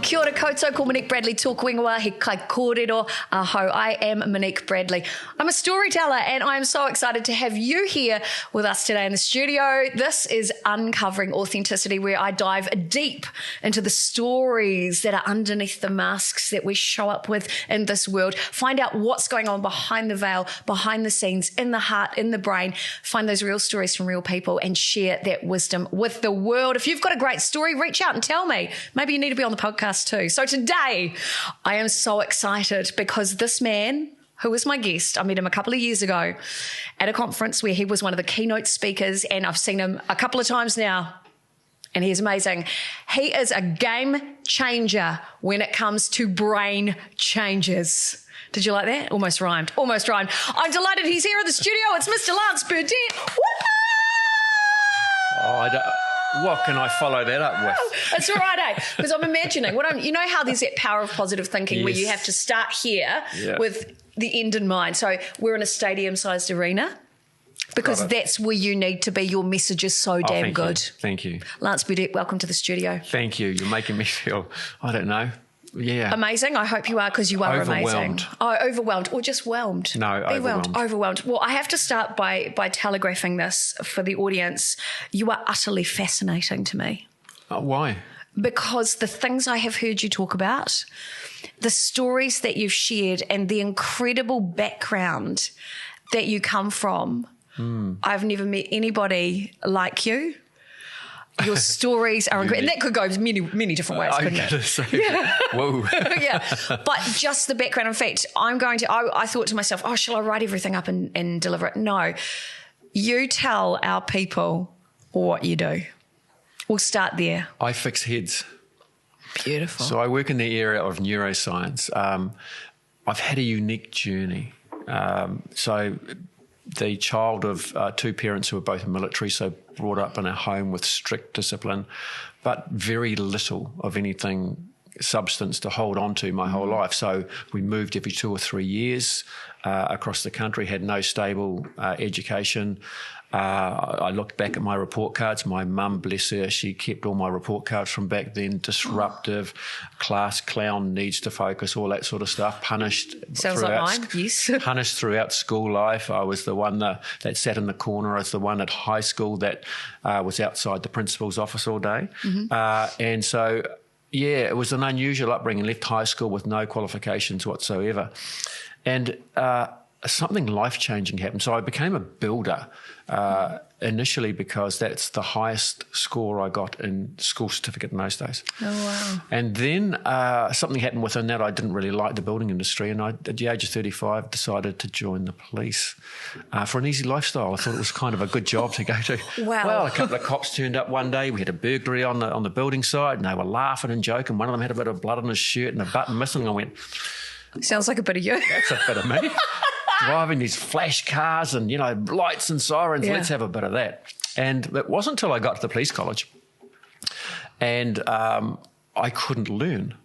Kia ora koutou, ko Monique Bradley tōku ingoa, he kai kōrero aho. I am Monique Bradley. I'm a storyteller and I am so excited to have you here with us today in the studio. This is Uncovering Authenticity, where I dive deep into the stories that are underneath the masks that we show up with in this world, find out what's going on behind the veil, behind the scenes, in the heart, in the brain, find those real stories from real people and share that wisdom with the world. If you've got a great story, reach out and tell me. Maybe you need to be on the podcast too. So today I am so excited because this man who was my guest, I met him a couple of years ago at a conference where he was one of the keynote speakers, and I've seen him a couple of times now, and he's amazing. He is a game changer when it comes to brain changes. Did you like that? Almost rhymed. Almost rhymed. I'm delighted he's here in the studio. It's Mr. Lance Burdett. What can I follow that up with? It's all right, eh? Because I'm imagining, you know how there's that power of positive thinking where you have to start here with the end in mind. So we're in a stadium-sized arena because that's where you need to be. Your message is so damn good. Thank you. Lance Burdett, welcome to the studio. Thank you. You're making me feel, I don't know. Yeah. Amazing. I hope you are, because you are overwhelmed. Amazing. Oh, overwhelmed or just whelmed? No, overwhelmed. Overwhelmed. Well, I have to start by telegraphing this for the audience. You are utterly fascinating to me. Why? Because the things I have heard you talk about, the stories that you've shared, and the incredible background that you come from, I've never met anybody like you. Your stories are incredible. And that could go many different ways, couldn't it? Whoa. Yeah. But just the background. In fact, I thought to myself, shall I write everything up and deliver it? No. You tell our people what you do. We'll start there. I fix heads. Beautiful. So I work in the area of neuroscience. I've had a unique journey. So the child of two parents who were both military, so brought up in a home with strict discipline, but very little of anything substance to hold on to my whole life. So we moved every 2 or 3 years across the country, had no stable education. I looked back at my report cards. My mum, bless her, she kept all my report cards from back then. Disruptive, class clown, needs to focus, all that sort of stuff. Punished. Sounds like mine, yes. Punished throughout school life. I was the one that sat in the corner. I was the one at high school that was outside the principal's office all day. And so, it was an unusual upbringing. Left high school with no qualifications whatsoever. And something life-changing happened. So I became a builder initially because that's the highest score I got in school certificate in those days. Oh, wow. And then something happened within that. I didn't really like the building industry, and at the age of 35 decided to join the police for an easy lifestyle. I thought it was kind of a good job to go to. Wow. Well, a couple of cops turned up one day. We had a burglary on the building site, and they were laughing and joking. One of them had a bit of blood on his shirt and a button missing. I went, sounds like a bit of you. that's a bit of me. Driving these flash cars and, lights and sirens. Yeah. Let's have a bit of that. And it wasn't until I got to the police college and I couldn't learn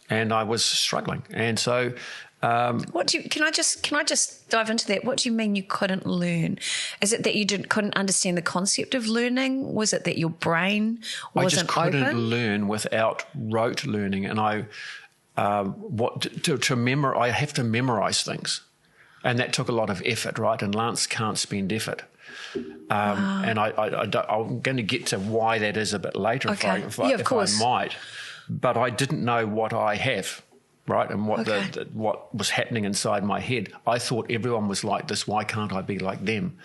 and I was struggling. And so... can I just dive into that? What do you mean you couldn't learn? Is it that you couldn't understand the concept of learning? Was it that your brain wasn't open? I just couldn't learn without rote learning. And I have to memorize things. And that took a lot of effort, right? And Lance can't spend effort. And I'm going to get to why that is a bit later if I might. But I didn't know what I have, right? And what was happening inside my head. I thought everyone was like this. Why can't I be like them?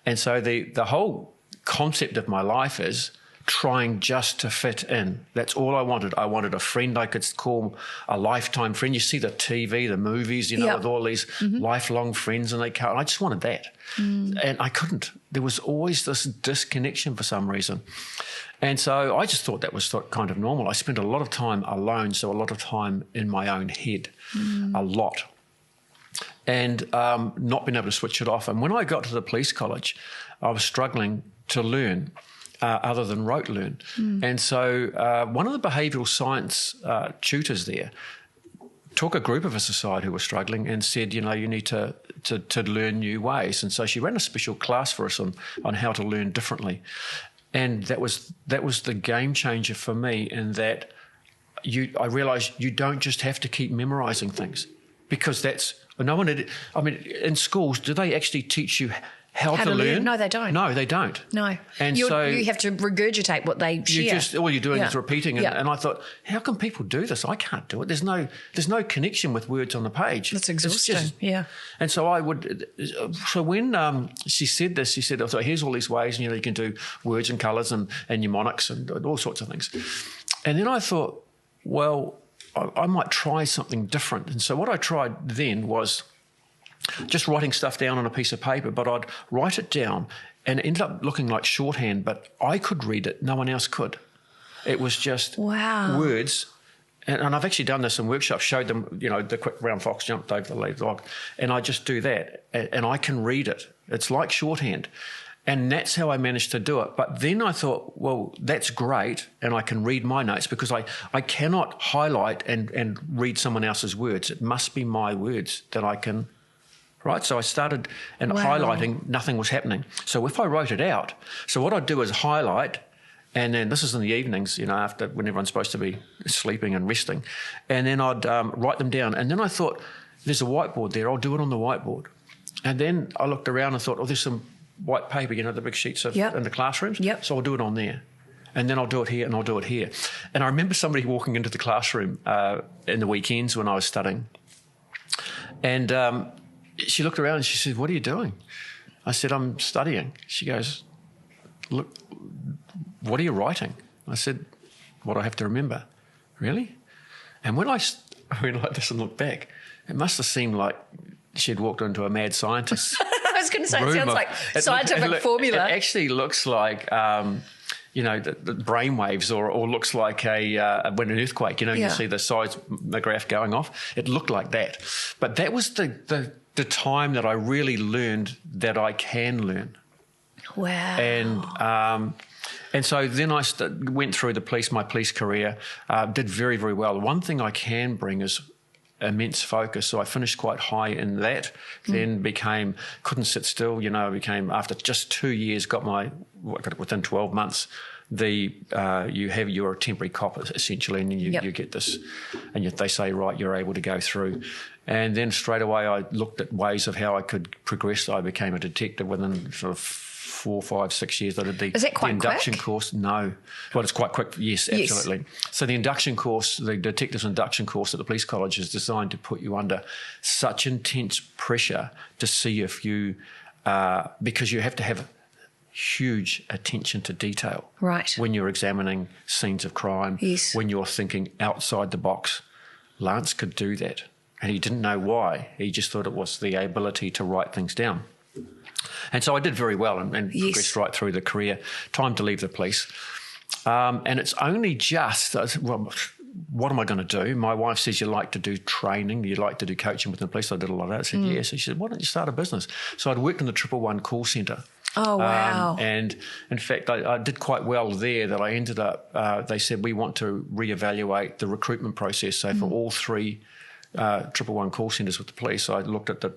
And so the whole concept of my life is trying just to fit in. That's all I wanted. I wanted a friend I could call a lifetime friend. You see the TV, the movies, with all these lifelong friends, and I just wanted that. And I couldn't. There was always this disconnection for some reason. And so I just thought that was kind of normal. I spent a lot of time alone, so a lot of time in my own head, a lot. And not being able to switch it off. And when I got to the police college, I was struggling to learn. Other than rote learn. And so one of the behavioural science tutors there took a group of us aside who were struggling and said, you need to learn new ways. And so she ran a special class for us on how to learn differently. And that was the game changer for me in that I realised you don't just have to keep memorising things, because that's no one. I mean, in schools, do they actually teach you how to learn? No, they don't. No, they don't. No, and you so you have to regurgitate what they share. All you're doing is repeating. And I thought, how can people do this? I can't do it. There's no connection with words on the page. That's exhausting. And so I would. So when she said this, she said, "I thought, here's all these ways, and you can do words and colours and mnemonics and all sorts of things." And then I thought, well, I might try something different. And so what I tried then was just writing stuff down on a piece of paper, but I'd write it down, and it ended up looking like shorthand, but I could read it, no one else could. It was just words. And I've actually done this in workshops, showed them, the quick brown fox jumped over the lead log, and I just do that, and I can read it. It's like shorthand. And that's how I managed to do it. But then I thought, well, that's great, and I can read my notes, because I cannot highlight and read someone else's words. It must be my words that I can, right? So I started, and highlighting, nothing was happening. So if I wrote it out, so what I'd do is highlight, and then this is in the evenings, after when everyone's supposed to be sleeping and resting, and then I'd write them down. And then I thought, there's a whiteboard there, I'll do it on the whiteboard. And then I looked around and thought, oh, there's some white paper, the big sheets of in the classrooms. So I'll do it on there. And then I'll do it here, and I'll do it here. And I remember somebody walking into the classroom in the weekends when I was studying. And she looked around and she said, "What are you doing?" I said, "I'm studying." She goes, "Look, what are you writing?" I said, "What I have to remember." "Really?" And when I went like this and looked back, it must have seemed like she'd walked into a mad scientist. I was going to say, it sounds like scientific formula. It actually looks like, the brain waves, or looks like when an earthquake, you see the seismograph going off. It looked like that. But that was the time that I really learned that I can learn. Wow. And so then I went through my police career, did very, very well. One thing I can bring is immense focus. So I finished quite high in that, then couldn't sit still, after just 2 years, within 12 months, you're a temporary cop essentially, and you get this, and they say, right, you're able to go through. And then straight away I looked at ways of how I could progress. I became a detective within sort of 4, 5, 6 years. I did the induction course. No. Well, it's quite quick. Yes, absolutely. Yes. So the induction course, the detective's induction course at the police college, is designed to put you under such intense pressure to see if you, because you have to have huge attention to detail. Right. When you're examining scenes of crime. Yes. When you're thinking outside the box. Lance could do that. And he didn't know why. He just thought it was the ability to write things down. And so I did very well and progressed right through the career. Time to leave the police. And it's only just, what am I going to do? My wife says, you like to do training, you like to do coaching within the police. I did a lot of that. I said, yes. And she said, why don't you start a business? So I'd worked in the 111 call centre. Oh, wow. And in fact, I did quite well there that I ended up, they said, we want to reevaluate the recruitment process. So for all 3 111 call centres with the police, I looked at the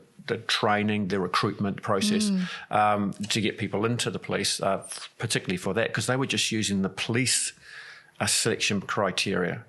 training, the recruitment process to get people into the police, particularly for that, because they were just using the police selection criteria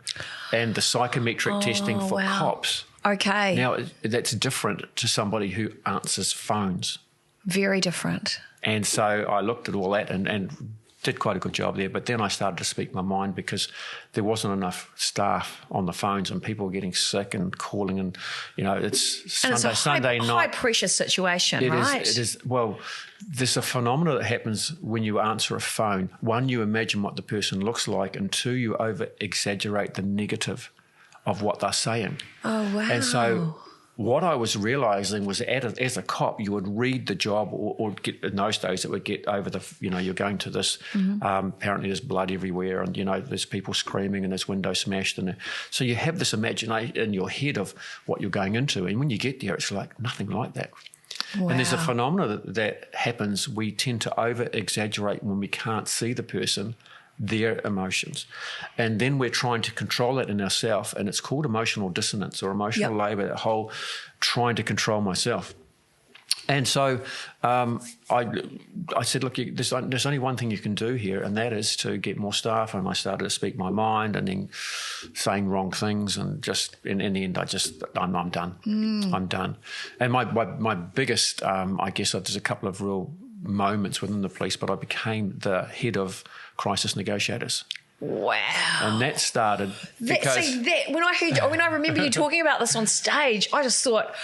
and the psychometric testing for cops. Okay. Now, that's different to somebody who answers phones. Very different. And so I looked at all that and did quite a good job there. But then I started to speak my mind, because there wasn't enough staff on the phones and people were getting sick and calling, and it's Sunday night. High pressure situation, right? It is. Well, there's a phenomenon that happens when you answer a phone. 1, you imagine what the person looks like, and 2, you over exaggerate the negative of what they're saying. Oh, wow. And so what I was realising was as a cop, you would read the job or get, in those days, it would get over the, you're going to this, apparently there's blood everywhere, and, there's people screaming and there's windows smashed. And so you have this imagination in your head of what you're going into. And when you get there, it's like nothing like that. Wow. And there's a phenomenon that happens. We tend to over-exaggerate when we can't see the person, their emotions. And then we're trying to control that in ourselves, and it's called emotional dissonance or emotional labour, that whole trying to control myself. And so I said, look, there's only one thing you can do here, and that is to get more staff. And I started to speak my mind and then saying wrong things. And just in the end, I'm done. I'm done. And my biggest, I guess there's a couple of real moments within the police, but I became the head of crisis negotiators. Wow. And that started because... when I remember you talking about this on stage, I just thought...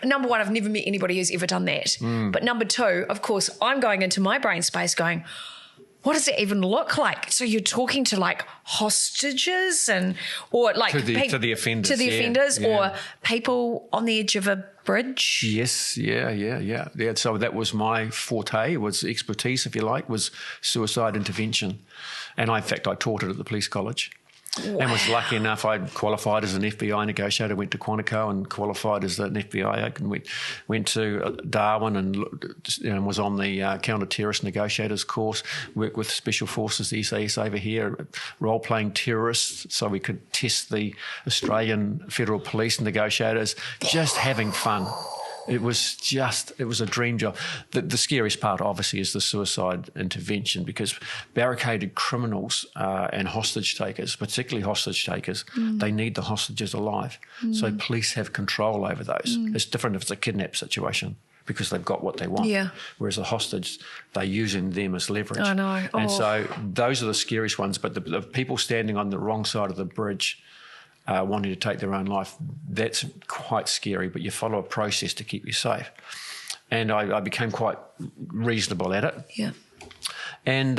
Number one, I've never met anybody who's ever done that. But number two, of course, I'm going into my brain space going, what does it even look like? So you're talking to like hostages or like... To the offenders. To the offenders or people on the edge of a bridge? Yes, yeah. So that was my forte, was expertise, if you like, was suicide intervention. And in fact, I taught it at the police college. Wow. And was lucky enough, I qualified as an FBI negotiator, went to Quantico and qualified as an FBI, and went to Darwin and was on the counter-terrorist negotiators course, worked with Special Forces, the SAS over here, role-playing terrorists so we could test the Australian Federal Police negotiators, just having fun. It was a dream job. The scariest part, obviously, is the suicide intervention, because barricaded criminals and hostage takers, particularly hostage takers, they need the hostages alive. So police have control over those. It's different if it's a kidnap situation, because they've got what they want. Yeah. Whereas a hostage, they're using them as leverage. I know. And so those are the scariest ones. But the people standing on the wrong side of the bridge, wanting to take their own life, that's quite scary, but you follow a process to keep you safe. And I became quite reasonable at it. Yeah. And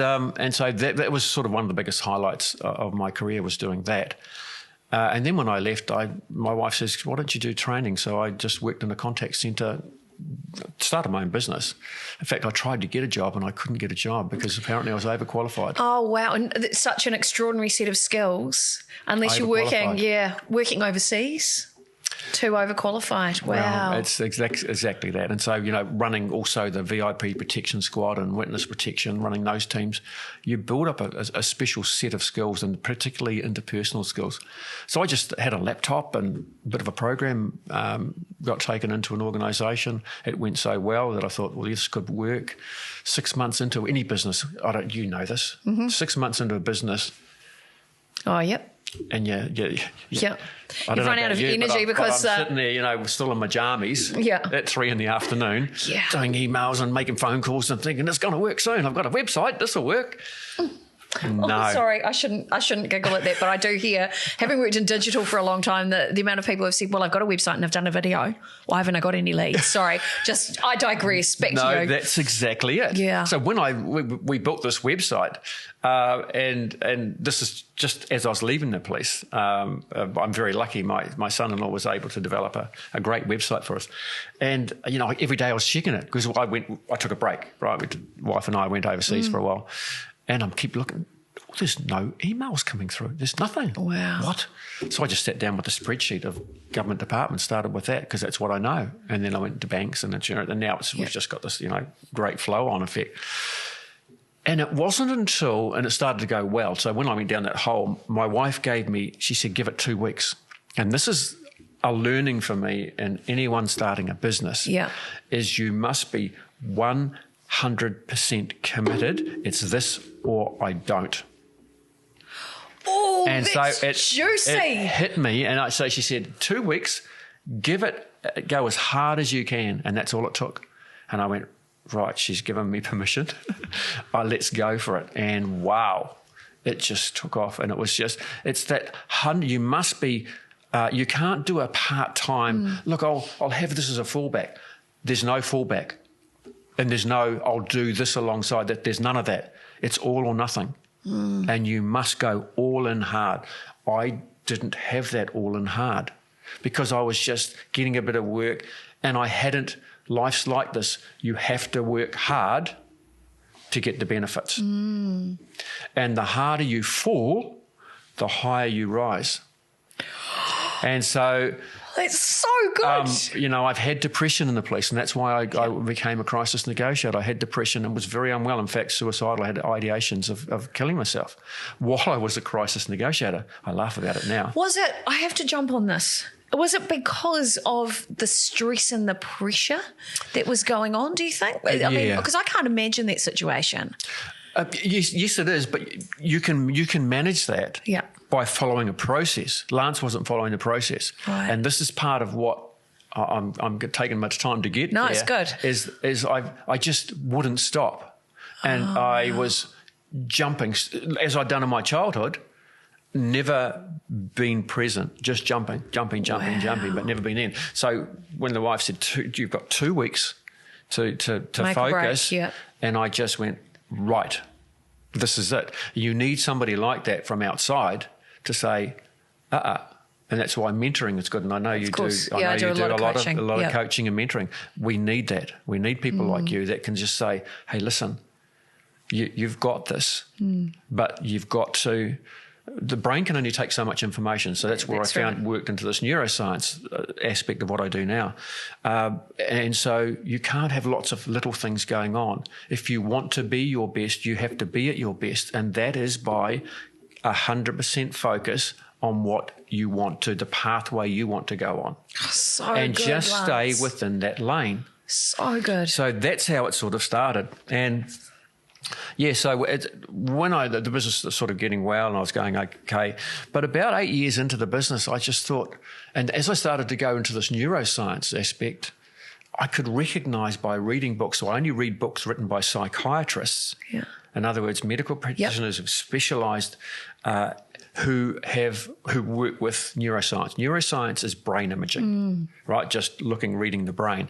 so that was sort of one of the biggest highlights of my career, was doing that. And then when I left, my wife says, why don't you do training? So I just worked in a contact centre, started my own business. In fact, I tried to get a job and I couldn't get a job because apparently I was overqualified. Oh, wow. And it's such an extraordinary set of skills, unless you're working overseas. Too overqualified. Wow. Well, it's exactly that. And so, running also the VIP protection squad and witness protection, running those teams, you build up a special set of skills, and particularly interpersonal skills. So I just had a laptop and a bit of a program, got taken into an organisation. It went so well that I thought, well, this could work. 6 months into any business, you know this, 6 months into a business. Oh, yep. And yeah. You run out of energy because I'm sitting there, still in my jammies at 3 p.m, doing emails and making phone calls and thinking it's going to work soon. I've got a website. This will work. No. Oh, sorry, I shouldn't giggle at that, but I do hear, having worked in digital for a long time, the amount of people who have said, well, I've got a website and I've done a video. Why haven't I got any leads? Sorry, I digress. Back to you. No, that's exactly it. Yeah. So when we built this website, and this is just as I was leaving the police, I'm very lucky. My son-in-law was able to develop a great website for us. And, every day I was checking it because I took a break, right? Wife and I went overseas for a while. And I keep looking, there's no emails coming through. There's nothing. Wow. What? So I just sat down with a spreadsheet of government departments, started with that because that's what I know. And then I went to banks and insurance, and now we've just got this, great flow-on effect. And it wasn't until, and it started to go well. So when I went down that hole, my wife she said, give it 2 weeks. And this is a learning for me and anyone starting a business, is you must be 100% committed. It's this or I don't. Oh, and that's so juicy. It hit me, and so she said, 2 weeks, go as hard as you can, and that's all it took. And I went, right, she's given me permission. Let's go for it. And wow, it just took off, and it's that you must be. You can't do a part-time. Look, I'll have this as a fallback. There's no fallback. And there's no, I'll do this alongside that. There's none of that. It's all or nothing. And you must go all in hard. I didn't have that all in hard because I was just getting a bit of work and life's like this. You have to work hard to get the benefits. And the harder you fall, the higher you rise. And so... That's so good. I've had depression in the police, and that's why I became a crisis negotiator. I had depression and was very unwell. In fact, suicidal. I had ideations of killing myself while I was a crisis negotiator. I laugh about it now. Was it? I have to jump on this. Was it because of the stress and the pressure that was going on, do you think? I mean, because I can't imagine that situation. Yes, it is, but you can manage that by following a process. Lance wasn't following the process. Right. And this is part of what I'm taking much time to get there. No, it's good. Is I just wouldn't stop. And I was jumping, as I'd done in my childhood, never been present, just jumping, but never been in. So when the wife said, you've got 2 weeks to focus, and I just went, right, this is it. You need somebody like that from outside to say, and that's why mentoring is good. And I know you do. I know you do a lot of coaching and mentoring. We need that. We need people like you that can just say, hey, listen, you've got this, but you've got to. The brain can only take so much information. So that's where I found worked into this neuroscience aspect of what I do now. And so you can't have lots of little things going on. If you want to be your best, you have to be at your best. And that is by 100% focus on what you want to, the pathway you want to go on. And just stay within that lane. So good. So that's how it sort of started. And yeah, so when the business was sort of getting well and I was going okay, but about 8 years into the business, I just thought, and as I started to go into this neuroscience aspect, I could recognise by reading books, so I only read books written by psychiatrists, in other words, medical practitioners who've specialised, who work with neuroscience. Neuroscience is brain imaging, right? Just reading the brain.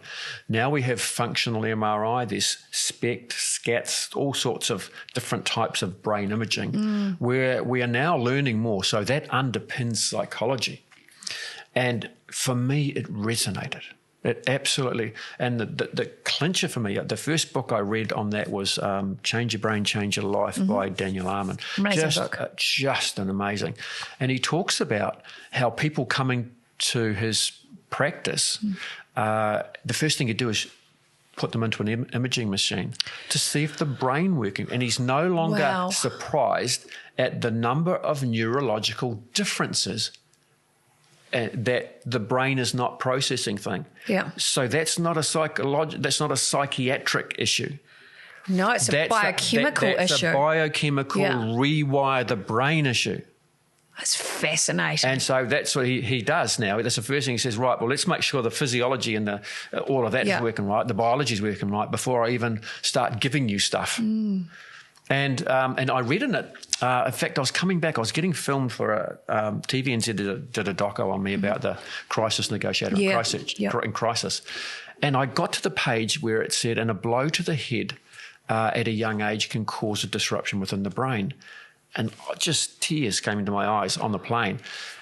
Now we have functional MRI, there's SPECT, SCATs, all sorts of different types of brain imaging, where we are now learning more. So that underpins psychology. And for me, it resonated. It absolutely, and the clincher for me, the first book I read on that was Change Your Brain, Change Your Life by Daniel Amen. Amazing book. Just an amazing. And he talks about how people coming to his practice, the first thing you do is put them into an imaging machine to see if the brain working. And he's no longer surprised at the number of neurological differences that the brain is not processing thing. Yeah. So that's not a psychiatric issue. No, it's a biochemical issue. It's a biochemical rewire the brain issue. That's fascinating. And so that's what he does now. That's the first thing he says, right, well, let's make sure the physiology and all of that is working right, the biology is working right before I even start giving you stuff. And I read in it, in fact, I was coming back, I was getting filmed for a TVNZ did a doco on me about the crisis negotiator in crisis. And I got to the page where it said, and a blow to the head at a young age can cause a disruption within the brain. And just tears came into my eyes on the plane.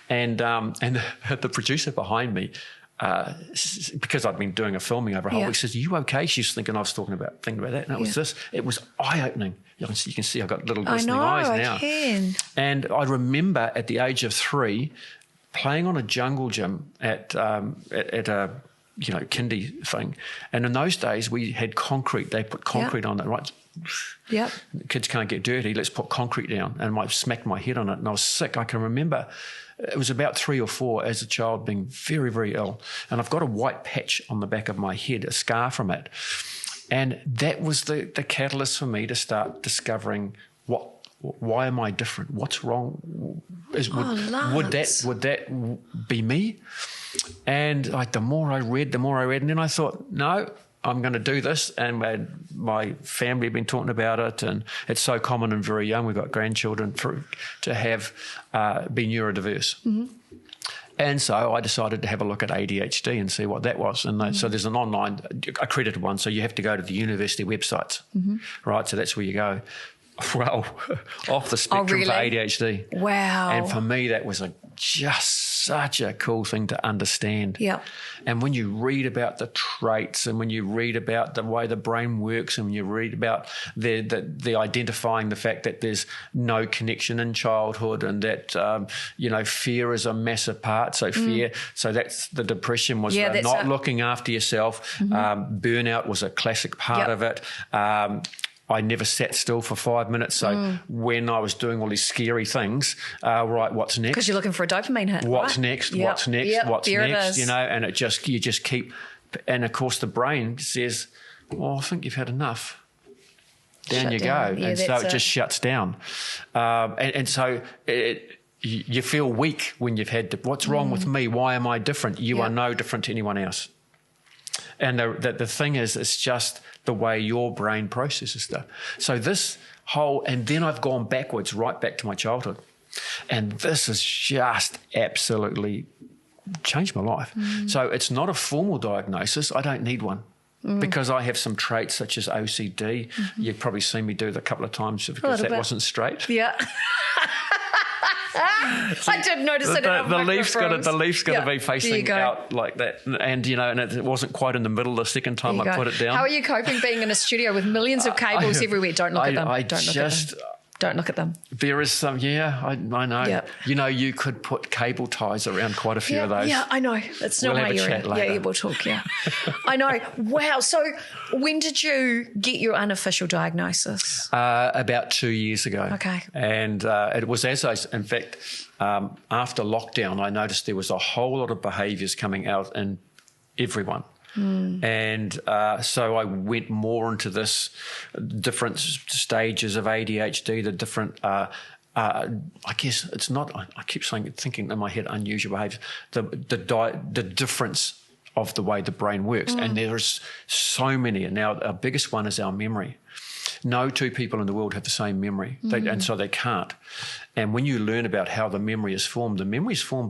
And the producer behind me, because I'd been doing a filming over a whole week, says, "Are you okay?" She's thinking I was thinking about that. And it was this. It was eye-opening. You can see I've got little glistening eyes now. I can. And I remember at the age of 3 playing on a jungle gym at a kindy thing. And in those days we had concrete. They put concrete on it, right? Yep. Kids can't get dirty. Let's put concrete down. And I smacked my head on it and I was sick. I can remember it was about 3 or 4 as a child being very, very ill. And I've got a white patch on the back of my head, a scar from it. And that was the catalyst for me to start discovering why am I different? What's wrong? Would that be me? And the more I read, and then I thought, no, I'm going to do this. And my family have been talking about it, and it's so common and very young. We've got grandchildren to have be neurodiverse. Mm-hmm. And so I decided to have a look at ADHD and see what that was. And so there's an online accredited one, so you have to go to the university websites, right? So that's where you go. Well, off the spectrum for ADHD. Wow. And for me, that was just such a cool thing to understand. Yeah. And when you read about the traits and when you read about the way the brain works and when you read about the identifying the fact that there's no connection in childhood and that, fear is a massive part. So fear, so that's the depression was not looking after yourself. Burnout was a classic part of it. I never sat still for 5 minutes. So when I was doing all these scary things, right, what's next? Because you're looking for a dopamine hit. What's right? next? Yep. What's next? Yep. What's there next? You know, and you just keep, and of course the brain says, well, I think you've had enough. Down you go. Yeah, and so it just shuts down. And so you feel weak when you've had what's wrong with me? Why am I different? You are no different to anyone else. And the thing is, it's just the way your brain processes stuff. So this whole, and then I've gone backwards, right back to my childhood. And this has just absolutely changed my life. So it's not a formal diagnosis. I don't need one. Because I have some traits such as OCD. You've probably seen me do it a couple of times because that wasn't straight. Yeah. I did notice it. The leaf's got to be facing out like that, and and it wasn't quite in the middle the second time I put it down. How are you coping being in a studio with millions of cables everywhere? Don't look at them. Don't look at them. There is some, I know. Yep. You could put cable ties around quite a few of those. Yeah, I know. It's not my area. Yeah, we'll talk, I know. Wow. So when did you get your unofficial diagnosis? About 2 years ago. Okay. And it was in fact, after lockdown, I noticed there was a whole lot of behaviours coming out in everyone. And so I went more into this different stages of ADHD, the different, I guess it's not, I keep thinking in my head, unusual behaviour, the difference of the way the brain works. And there's so many. And now our biggest one is our memory. No two people in the world have the same memory, and so they can't. And when you learn about how the memory is formed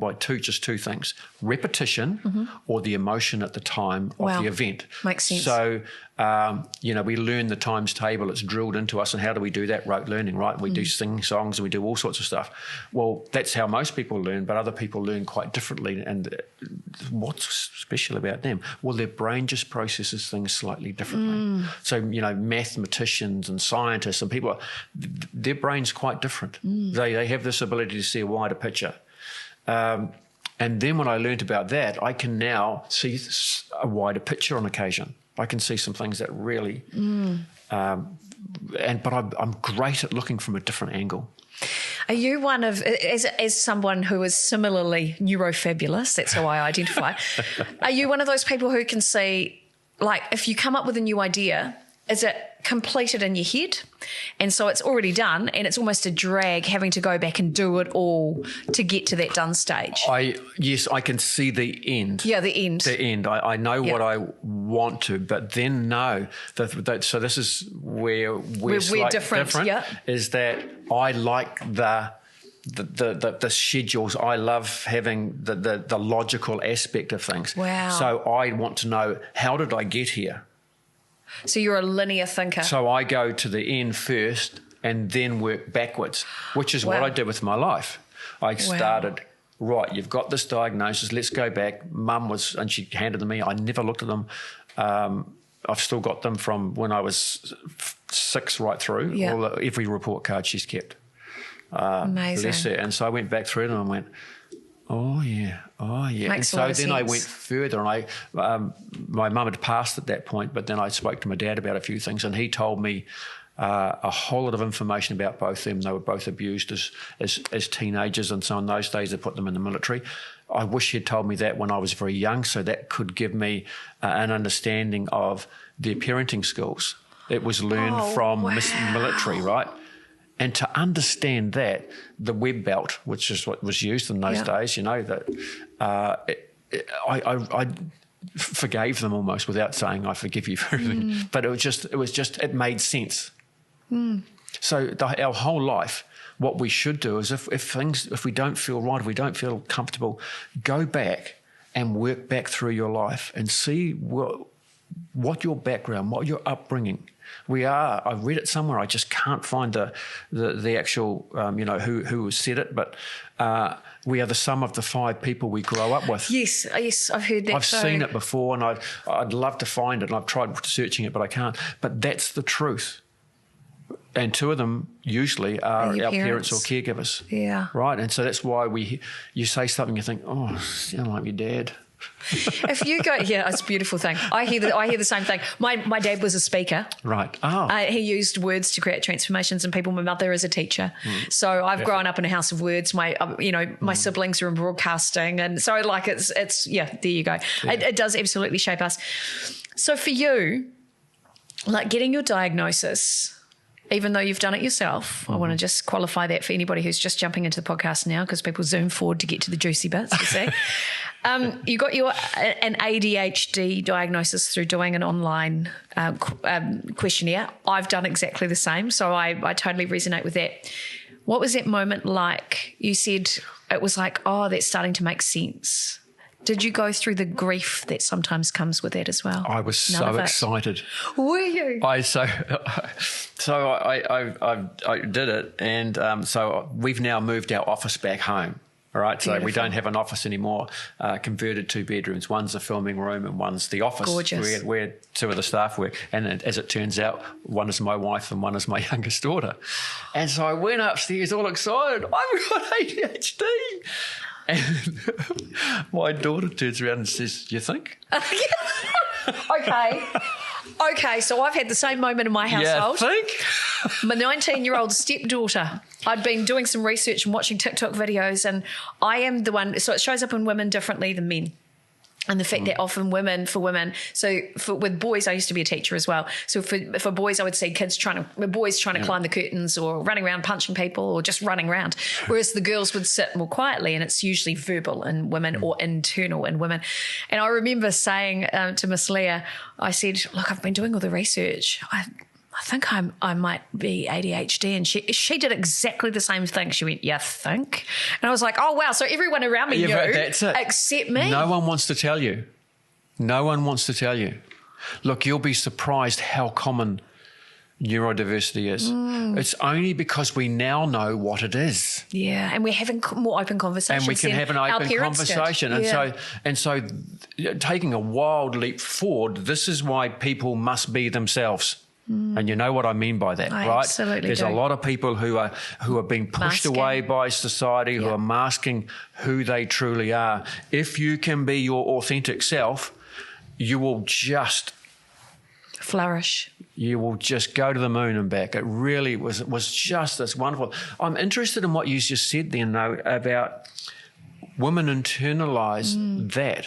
by just two things: repetition or the emotion at the time of the event. Makes sense. So, we learn the times table. It's drilled into us. And how do we do that? Rote learning, right? We do sing songs and we do all sorts of stuff. Well, that's how most people learn, but other people learn quite differently. And what's special about them? Well, their brain just processes things slightly differently. So, mathematicians and scientists and people, their brain's quite different. They have this ability to see a wider picture. And then when I learned about that, I can now see a wider picture on occasion. I can see some things that really, but I'm great at looking from a different angle. Are you one of, as someone who is similarly neurofabulous, that's how I identify, are you one of those people who can see, like, if you come up with a new idea, is it completed in your head? And so it's already done and it's almost a drag having to go back and do it all to get to that done stage. Yes, I can see the end. Yeah, the end. The end. I know what I want to, but then no. So this is where we're different. Is that I like the schedules. I love having the logical aspect of things. Wow. So I want to know, how did I get here? So you're a linear thinker. So I go to the end first and then work backwards, which is what I did with my life. I started, right, you've got this diagnosis, let's go back. Mum was, and she handed them to me. I never looked at them. I've still got them from when I was 6 right through, every report card she's kept. Amazing. Bless her. And so I went back through them and went, oh, yeah. Makes and so then sense. I went further and my mum had passed at that point, but then I spoke to my dad about a few things and he told me a whole lot of information about both of them. They were both abused as teenagers, and so in those days they put them in the military. I wish he'd told me that when I was very young, so that could give me an understanding of their parenting skills. It was learned from military, right? And to understand that, the web belt, which is what was used in those days, that I forgave them almost without saying I forgive you for everything. But it made sense. So our whole life, what we should do is if we don't feel right, if we don't feel comfortable, go back and work back through your life and see what your background, what your upbringing. I read it somewhere. I just can't find the actual, who said it, but we are the sum of the 5 people we grow up with. Yes, I've heard that. I've seen it before, and I'd love to find it, and I've tried searching it, but I can't. But that's the truth. And 2 of them usually are our parents or caregivers. Yeah. Right? And so that's why you say something, you think, oh, you sound like your dad. If you go, yeah, it's a beautiful thing. I hear the same thing. My dad was a speaker. Right. Oh. He used words to create transformations in people. My mother is a teacher. So I've grown up in a house of words. My siblings are in broadcasting. And so like it's there you go. Yeah. It does absolutely shape us. So for you, like getting your diagnosis, even though you've done it yourself, I want to just qualify that for anybody who's just jumping into the podcast now, because people zoom forward to get to the juicy bits, you see. You got an ADHD diagnosis through doing an online questionnaire. I've done exactly the same, so I totally resonate with that. What was that moment like? You said it was like, oh, that's starting to make sense. Did you go through the grief that sometimes comes with that as well? I was so excited. Were you? I did it, and so we've now moved our office back home. All right, so we don't have an office anymore. Converted 2 bedrooms. One's a filming room, and one's the office. Gorgeous. Where 2 of the staff work. And as it turns out, one is my wife and one is my youngest daughter. And so I went upstairs all excited. I've got ADHD. And my daughter turns around and says, "You think?" Okay, so I've had the same moment in my household. You think? My 19-year-old stepdaughter, I'd been doing some research and watching TikTok videos, and I am the one, so it shows up in women differently than men. And the fact that often with boys, I used to be a teacher as well. So for boys, I would see boys trying to climb the curtains or running around punching people or just running around. Whereas the girls would sit more quietly, and it's usually verbal in women or internal in women. And I remember saying to Miss Leah, I said, look, I've been doing all the research. I think I might be ADHD. And she did exactly the same thing. She went, "You think?" And I was like, oh, wow. So everyone around me knew, that's it. Except me. No one wants to tell you. No one wants to tell you. Look, you'll be surprised how common neurodiversity is. It's only because we now know what it is. Yeah, and we're having more open conversations. And we can have an open conversation. And so taking a wild leap forward, this is why people must be themselves. And you know what I mean by that, right? Absolutely. There's a lot of people who are being pushed away by society, who are masking who they truly are. If you can be your authentic self, you will just flourish. You will just go to the moon and back. It really was just this wonderful. I'm interested in what you just said then, though, about women internalise that.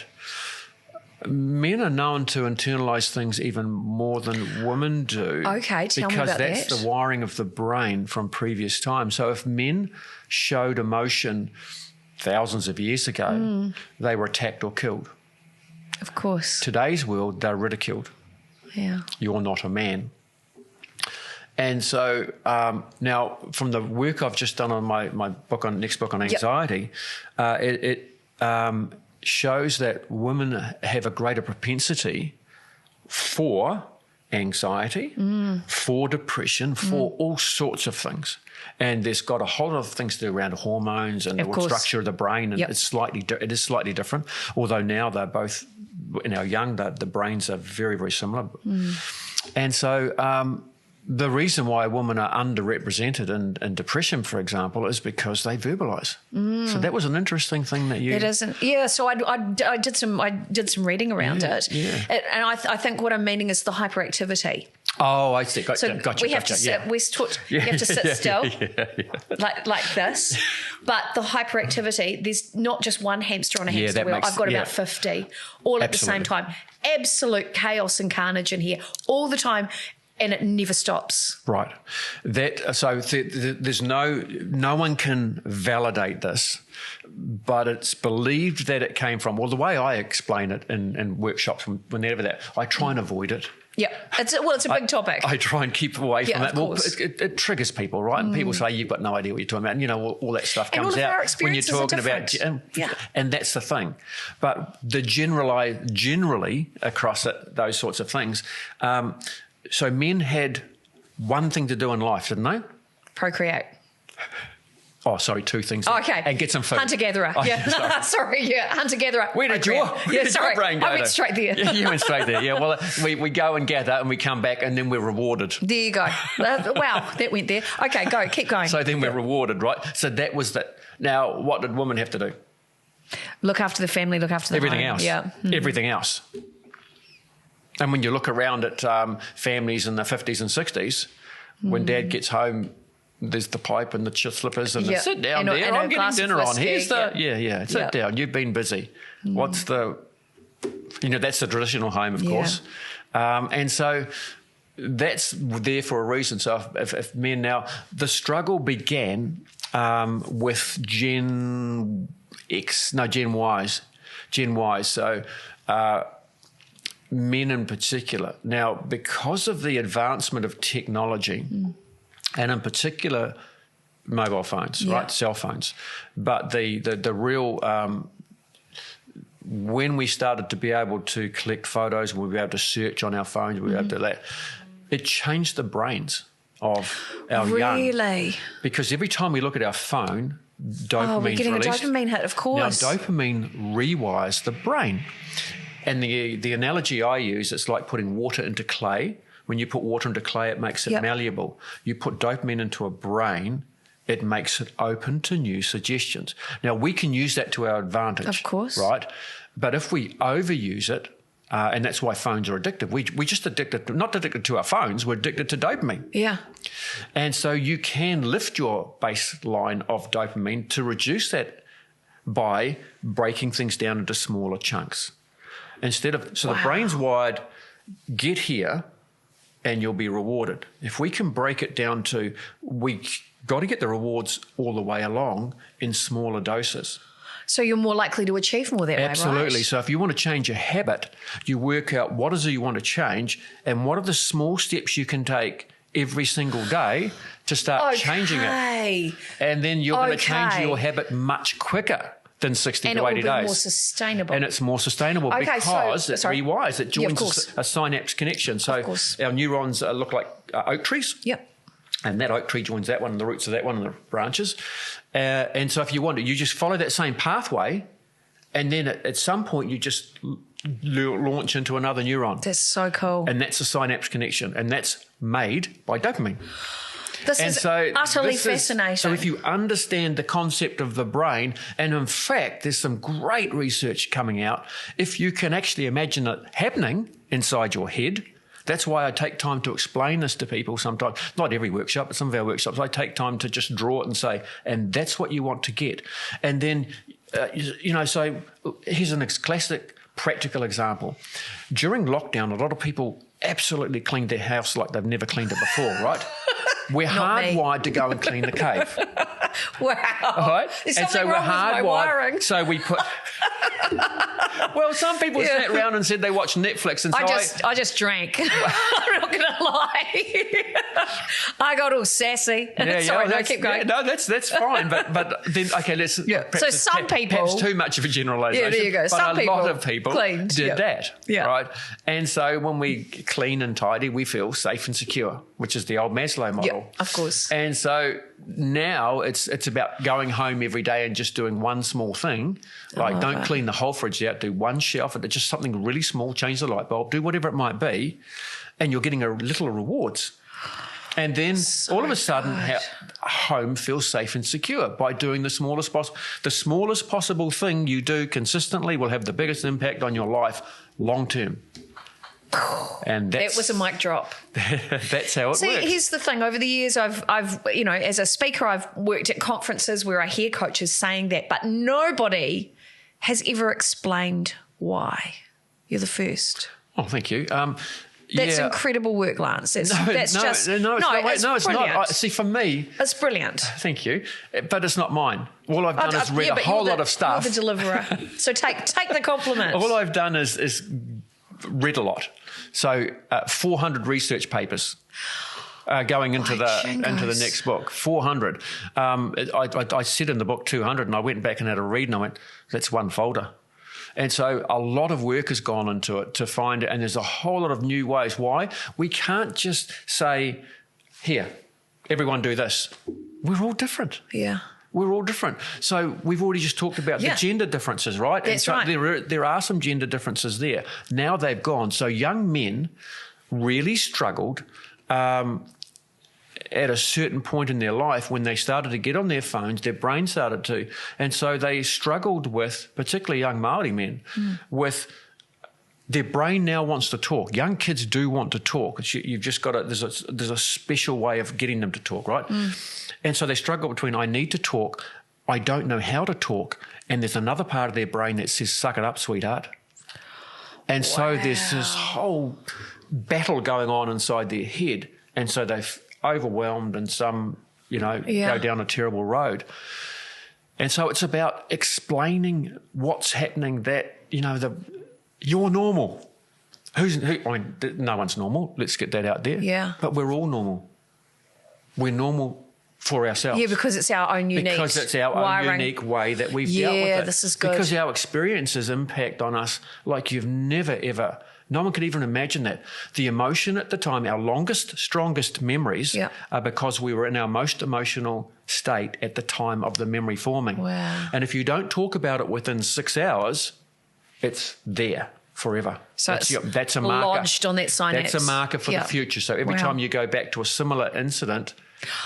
Men are known to internalise things even more than women do. Okay, tell me about that. Because that's the wiring of the brain from previous times. So if men showed emotion thousands of years ago, they were attacked or killed. Of course. Today's world, they're ridiculed. Yeah. You're not a man. And so now from the work I've just done on my next book on anxiety, it shows that women have a greater propensity for anxiety, for depression, for all sorts of things. And there's got a whole lot of things to do around hormones and the structure of the brain, and it is slightly different. Although now they're both, the brains are very, very similar. And so the reason why women are underrepresented in depression, for example, is because they verbalise. So that was an interesting thing that you... It isn't. Yeah, so I did some reading around it. Yeah. And I think what I'm meaning is the hyperactivity. Oh, I see. Gotcha. We have to sit. You have to sit still, like this. But the hyperactivity, there's not just one hamster on a hamster wheel. I've got about 50 all at the same time. Absolute chaos and carnage in here all the time. And it never stops. Right. There's no one can validate this, but it's believed that it came from, well, the way I explain it in workshops, whenever that, I try and avoid it. Yeah, it's a big topic. I try and keep away from it. Well, it triggers people, right? And people say, you've got no idea what you're talking about. And, all that stuff comes out when you're talking about... And that's the thing. But generally across those sorts of things... So men had one thing to do in life, didn't they? Procreate. Oh, sorry, 2 things. Oh, okay. And get some food. Hunter-gatherer. Hunter-gatherer. Where did your brain go? I went straight there. Yeah, you went straight there. Yeah, well, we go and gather and we come back and then we're rewarded. There you go. Wow, that went there. Okay, keep going. So then we're rewarded, right? So that was that. Now, what did women have to do? Look after the family, look after the everything home. else. Yeah. Mm-hmm. Everything else. And when you look around at families in the 50s and 60s, when Dad gets home, there's the pipe and the slippers and the sit down there. I'm getting dinner on. Here's the sit down. You've been busy. What's the that's the traditional home, of course. And so that's there for a reason. So if men now, the struggle began with Gen Y. So men in particular. Now, because of the advancement of technology, and in particular mobile phones, right, cell phones, but the real when we started to be able to collect photos, we'll be able to search on our phones, we'll be able to do that, it changed the brains of our young. Really? Because every time we look at our phone, dopamine's we're getting released. a dopamine hit, of course. Now, dopamine rewires the brain. And the analogy I use, it's like putting water into clay. When you put water into clay, it makes it malleable. You put dopamine into a brain, it makes it open to new suggestions. Now, we can use that to our advantage. Of course. Right? But if we overuse it, and that's why phones are addictive. We just not addicted to our phones, we're addicted to dopamine. Yeah. And so you can lift your baseline of dopamine to reduce that by breaking things down into smaller chunks. The brain's wired, get here and you'll be rewarded. If we can break it down to, we got to get the rewards all the way along in smaller doses. So you're more likely to achieve more that way, right? Absolutely. So if you want to change a habit, you work out what is it you want to change and what are the small steps you can take every single day to start changing it. And then you're going to change your habit much quicker than 60 to 80 days. And it will be more sustainable. And it's more sustainable because it rewires. It joins a synapse connection. So our neurons look like oak trees. Yep. And that oak tree joins that one and the roots of that one and the branches. And so if you want to, you just follow that same pathway and then at some point you just launch into another neuron. That's so cool. And that's a synapse connection. And that's made by dopamine. This is utterly fascinating. So if you understand the concept of the brain, and in fact, there's some great research coming out, if you can actually imagine it happening inside your head, that's why I take time to explain this to people sometimes. Not every workshop, but some of our workshops, I take time to just draw it and say, and that's what you want to get. And then, so here's a classic practical example. During lockdown, a lot of people absolutely cleaned their house like they've never cleaned it before, right? We're hardwired to go and clean the cave. Wow. All right? There's something wrong with my wiring. So we put... Well, some people sat around and said they watched Netflix. And so I just drank. I'm not going to lie. I got all sassy. Sorry, keep going. No, that's fine. But then, okay, let's... Yeah. So some people... Perhaps too much of a generalisation. Yeah, there you go. But some people lot of people cleaned. did that. Yeah. Right? And so when we clean and tidy, we feel safe and secure, which is the old Maslow model. Yeah, of course. And so now it's about going home every day and just doing one small thing. Like don't clean the whole fridge out, do one shelf, just something really small, change the light bulb, do whatever it might be, and you're getting a little rewards. And then all of a sudden, home feels safe and secure by doing the smallest possible thing you do consistently will have the biggest impact on your life long term. And that was a mic drop. That's how it works. Here's the thing. Over the years, I've as a speaker, I've worked at conferences where I hear coaches saying that, but nobody has ever explained why. You're the first. Oh, thank you. That's incredible work, Lance. It's not. See, for me... It's brilliant. Thank you. But it's not mine. All I've done is read a whole lot of stuff. You're the deliverer. So take the compliment. All I've done is read a lot. So 400 research papers going into the next book. 400. I said in the book 200 and I went back and had a read and I went, that's one folder. And so a lot of work has gone into it to find it, and there's a whole lot of new ways. Why? We can't just say, here, everyone do this. We're all different. Yeah. We're all different. So we've already just talked about the gender differences, right? That's and so right. There are some gender differences there. Now they've gone. So young men really struggled. And at a certain point in their life, when they started to get on their phones, their brain started to. And so they struggled with, particularly young Māori men, with their brain now wants to talk. Young kids do want to talk. You've just got there's a special way of getting them to talk, right? And so they struggle between, I need to talk, I don't know how to talk, and there's another part of their brain that says, suck it up, sweetheart. And so there's this whole battle going on inside their head. And so they've overwhelmed, and some, go down a terrible road. And so it's about explaining what's happening, that, you're normal. No one's normal. Let's get that out there. Yeah. But we're all normal. We're normal for ourselves. Yeah, because it's our own unique Because it's our wiring. own unique way that we've dealt with it. Yeah, this is good. Because our experiences impact on us like you've never, ever. No one could even imagine that. The emotion at the time, our longest, strongest memories are because we were in our most emotional state at the time of the memory forming. Wow. And if you don't talk about it within 6 hours, it's there forever. So that's a marker. Lodged on that synapse. That's a marker for the future. So every time you go back to a similar incident,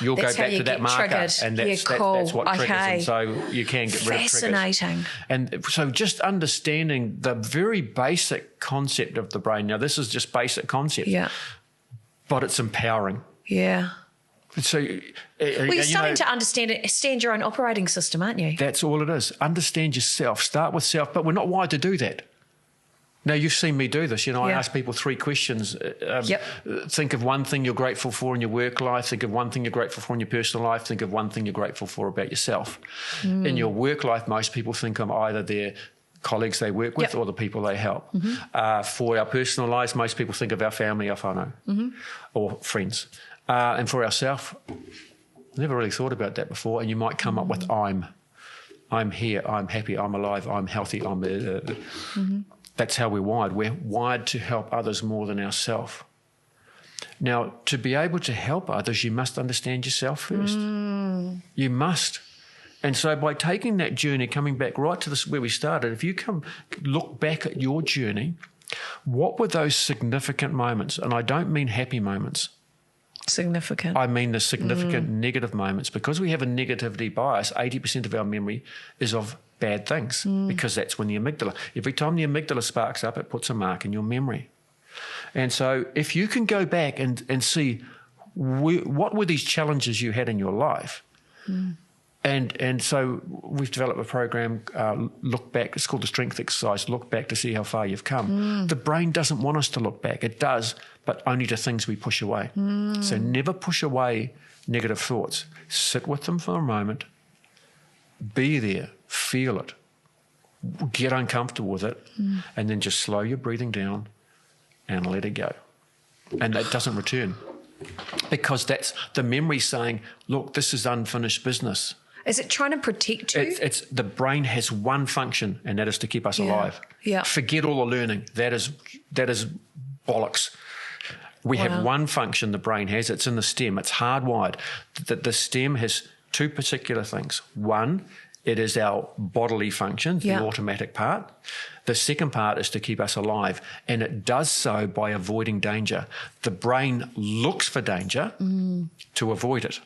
you'll go back to that marker, triggered. and that's what triggers. And so you can get rid of triggers. Fascinating. And so just understanding the very basic concept of the brain. Now, this is just basic concept. Yeah. But it's empowering. Yeah. So, you're starting to understand your own operating system, aren't you? That's all it is. Understand yourself. Start with self. But we're not wired to do that. Now, you've seen me do this. I ask people 3 questions. Think of one thing you're grateful for in your work life. Think of one thing you're grateful for in your personal life. Think of one thing you're grateful for about yourself. In your work life, most people think of either their colleagues they work with or the people they help. For our personal lives, most people think of our family, our whānau, or friends. And for ourselves, never really thought about that before. And you might come up with I'm here, I'm happy, I'm alive, I'm healthy, That's how we're wired. We're wired to help others more than ourselves. Now, to be able to help others, you must understand yourself first. You must. And so by taking that journey, coming back right to where we started, if you look back at your journey, what were those significant moments? And I don't mean happy moments. Significant. I mean the significant negative moments. Because we have a negativity bias, 80% of our memory is of bad things, because that's when the amygdala, every time the amygdala sparks up, it puts a mark in your memory. And so if you can go back and see what were these challenges you had in your life, and so we've developed a program, Look Back, it's called the Strength Exercise, Look Back to see how far you've come. The brain doesn't want us to look back. It does, but only to things we push away. So never push away negative thoughts. Sit with them for a moment, be there, feel it, get uncomfortable with it, and then just slow your breathing down and let it go. And that doesn't return, because that's the memory saying, look, this is unfinished business. Is it trying to protect you? It's the brain has one function, and that is to keep us alive. Yeah. Forget all the learning. That is bollocks. We have one function the brain has. It's in the stem. It's hardwired. The stem has 2 particular things. One, it is our bodily function, the automatic part. The second part is to keep us alive, and it does so by avoiding danger. The brain looks for danger to avoid it.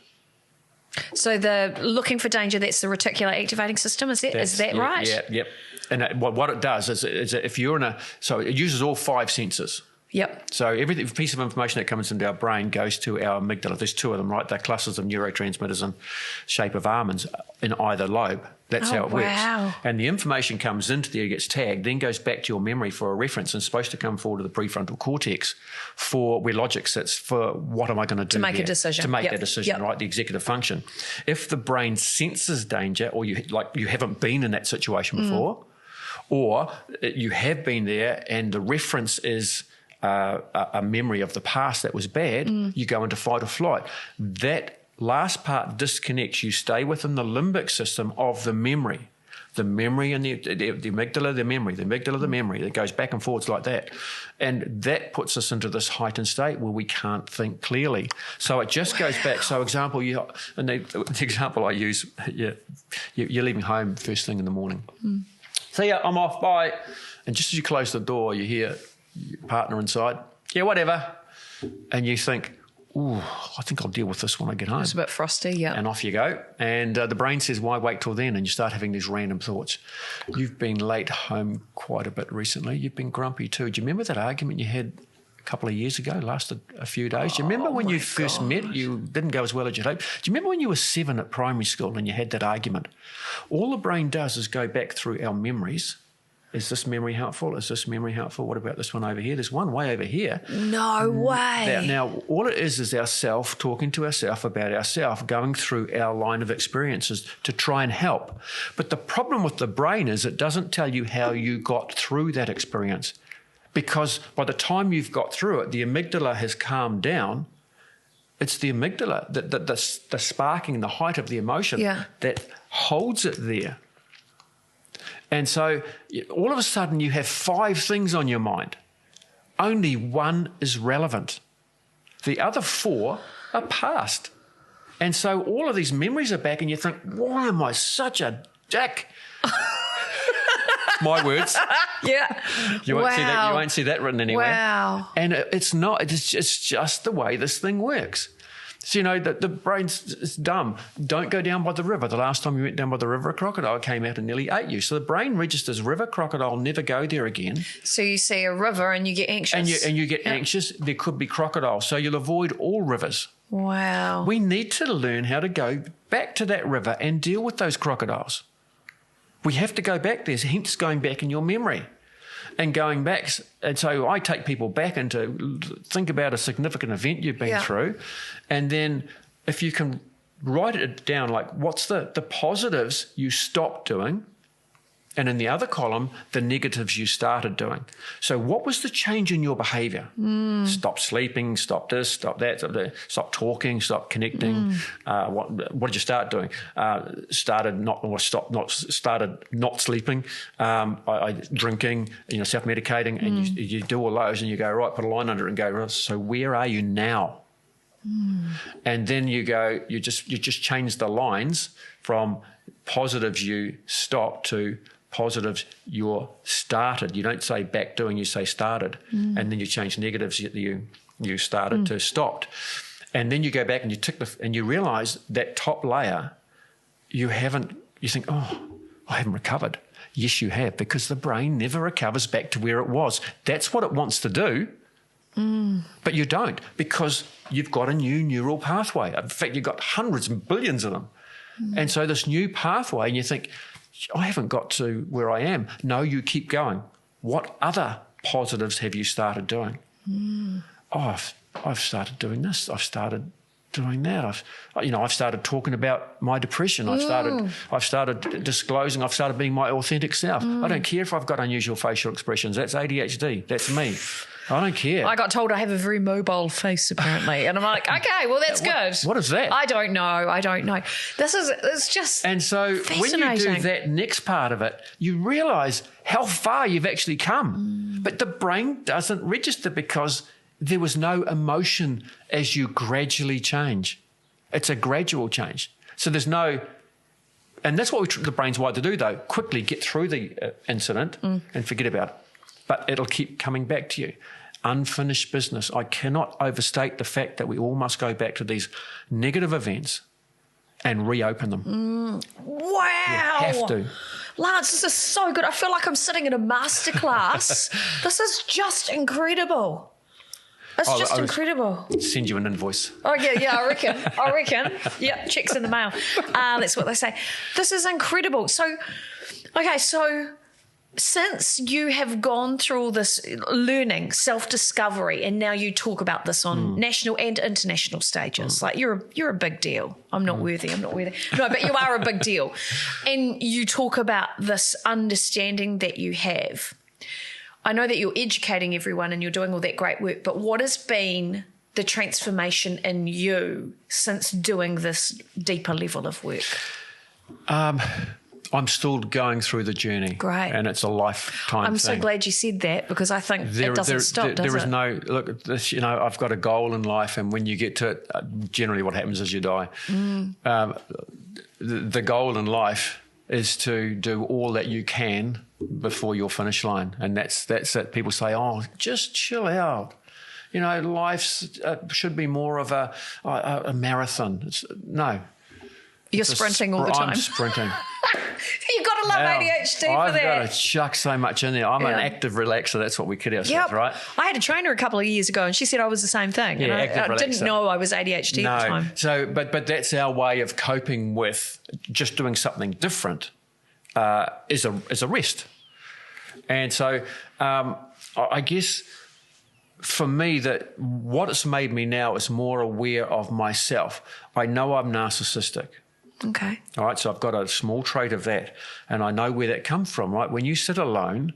So the looking for danger, that's the reticular activating system, is that right? Yeah, yep. And what it does is if you're so it uses all 5 senses. Yep. So every piece of information that comes into our brain goes to our amygdala. There's 2 of them, right? They're clusters of neurotransmitters in shape of almonds in either lobe. That's how it works. And the information comes into there, gets tagged, then goes back to your memory for a reference, and it's supposed to come forward to the prefrontal cortex for where logic sits for what am I going to do to make a decision. To make that decision, right? The executive function. If the brain senses danger, or you haven't been in that situation before, or you have been there and the reference is a memory of the past that was bad, you go into fight or flight. That last part disconnects. You stay within the limbic system of the memory. The memory and the amygdala, the memory, the amygdala, the memory. It goes back and forwards like that. And that puts us into this heightened state where we can't think clearly. So it just goes back. So example, the example I use, you're leaving home first thing in the morning. See ya, I'm off, bye. And just as you close the door, you hear your partner inside, yeah, whatever. And you think, ooh, I think I'll deal with this when I get home. It's a bit frosty, yeah. And off you go. And the brain says, why wait till then? And you start having these random thoughts. You've been late home quite a bit recently. You've been grumpy too. Do you remember that argument you had a couple of years ago, lasted a few days? Do you remember when you first met, you didn't go as well as you'd hoped? Do you remember when you were 7 at primary school and you had that argument? All the brain does is go back through our memories. Is this memory helpful? Is this memory helpful? What about this one over here? There's one way over here. No way. Now, all it is ourself talking to ourself about ourself, going through our line of experiences to try and help. But the problem with the brain is it doesn't tell you how you got through that experience, because by the time you've got through it, the amygdala has calmed down. It's the amygdala, the sparking, the height of the emotion that holds it there. And so all of a sudden you have 5 things on your mind. Only one is relevant. The other 4 are past. And so all of these memories are back and you think, why am I such a dick? My words. Yeah. You won't see that. You won't see that written anywhere. Wow. And it's not. It's just the way this thing works. So, the brain's dumb. Don't go down by the river. The last time you went down by the river, a crocodile came out and nearly ate you. So the brain registers river, crocodile, never go there again. So you see a river and you get anxious. And you get anxious. There could be crocodile. So you'll avoid all rivers. Wow. We need to learn how to go back to that river and deal with those crocodiles. We have to go back there, hence going back in your memory. And going back, and so I take people back into think about a significant event you've been through, and then if you can write it down, like what's the positives you stopped doing, and in the other column, the negatives you started doing. So what was the change in your behaviour? Stop sleeping, stop this, stop that, stop talking, stop connecting. What did you start doing? Started not sleeping, drinking, self-medicating, and you do all those and you go, right, put a line under it and go, right, so where are you now? And then you just change the lines from positives you stopped to positives you're started. You don't say back doing, you say started. And then you change negatives you started to stopped. And then you go back and you tick and you realise that top layer you think, oh, I haven't recovered. Yes, you have, because the brain never recovers back to where it was. That's what it wants to do. But you don't, because you've got a new neural pathway. In fact, you've got hundreds and billions of them. And so this new pathway, and you think, I haven't got to where I am. No, you keep going. What other positives have you started doing? Oh, I've started doing this. I've started doing that. I've started talking about my depression. I've started disclosing. I've started being my authentic self. I don't care if I've got unusual facial expressions. That's ADHD. That's me. I don't care. I got told I have a very mobile face, apparently. And I'm like, okay, well, that's good. What is that? I don't know. It's just And so when you do that next part of it, you realise how far you've actually come. But the brain doesn't register because there was no emotion as you gradually change. It's a gradual change. So there's no... And that's what the brain's wired to do, though. Quickly get through the incident and forget about it. But it'll keep coming back to you. Unfinished business. I cannot overstate the fact that we all must go back to these negative events and reopen them. Wow. You have to. Lance, this is so good. I feel like I'm sitting in a masterclass. This is just incredible. It's just incredible. Send you an invoice. Oh, yeah, I reckon. Yep, checks in the mail. That's what they say. This is incredible. So since you have gone through all this learning, self-discovery, and now you talk about this on national and international stages, like you're a big deal. I'm not worthy. No, but you are a big deal. And you talk about this understanding that you have. I know that you're educating everyone and you're doing all that great work, but what has been the transformation in you since doing this deeper level of work? I'm still going through the journey. Great. And it's a lifetime thing. I'm so glad you said that, because I think it doesn't stop, does it? There is no... Look, this, I've got a goal in life, and when you get to it, generally what happens is you die. The goal in life is to do all that you can before your finish line. And that's it. People say, oh, just chill out. life should be more of a marathon. No. You're sprinting all the time. I'm sprinting. You've got to love ADHD for that. I've got to chuck so much in there. I'm an active relaxer. That's what we kid ourselves, right? I had a trainer a couple of years ago and she said I was the same thing. Yeah, I didn't know I was ADHD at the time. So, but that's our way of coping with just doing something different is a rest. And so I guess for me that what it's made me now is more aware of myself. I know I'm narcissistic. Okay. All right, so I've got a small trait of that, and I know where that comes from, right? When you sit alone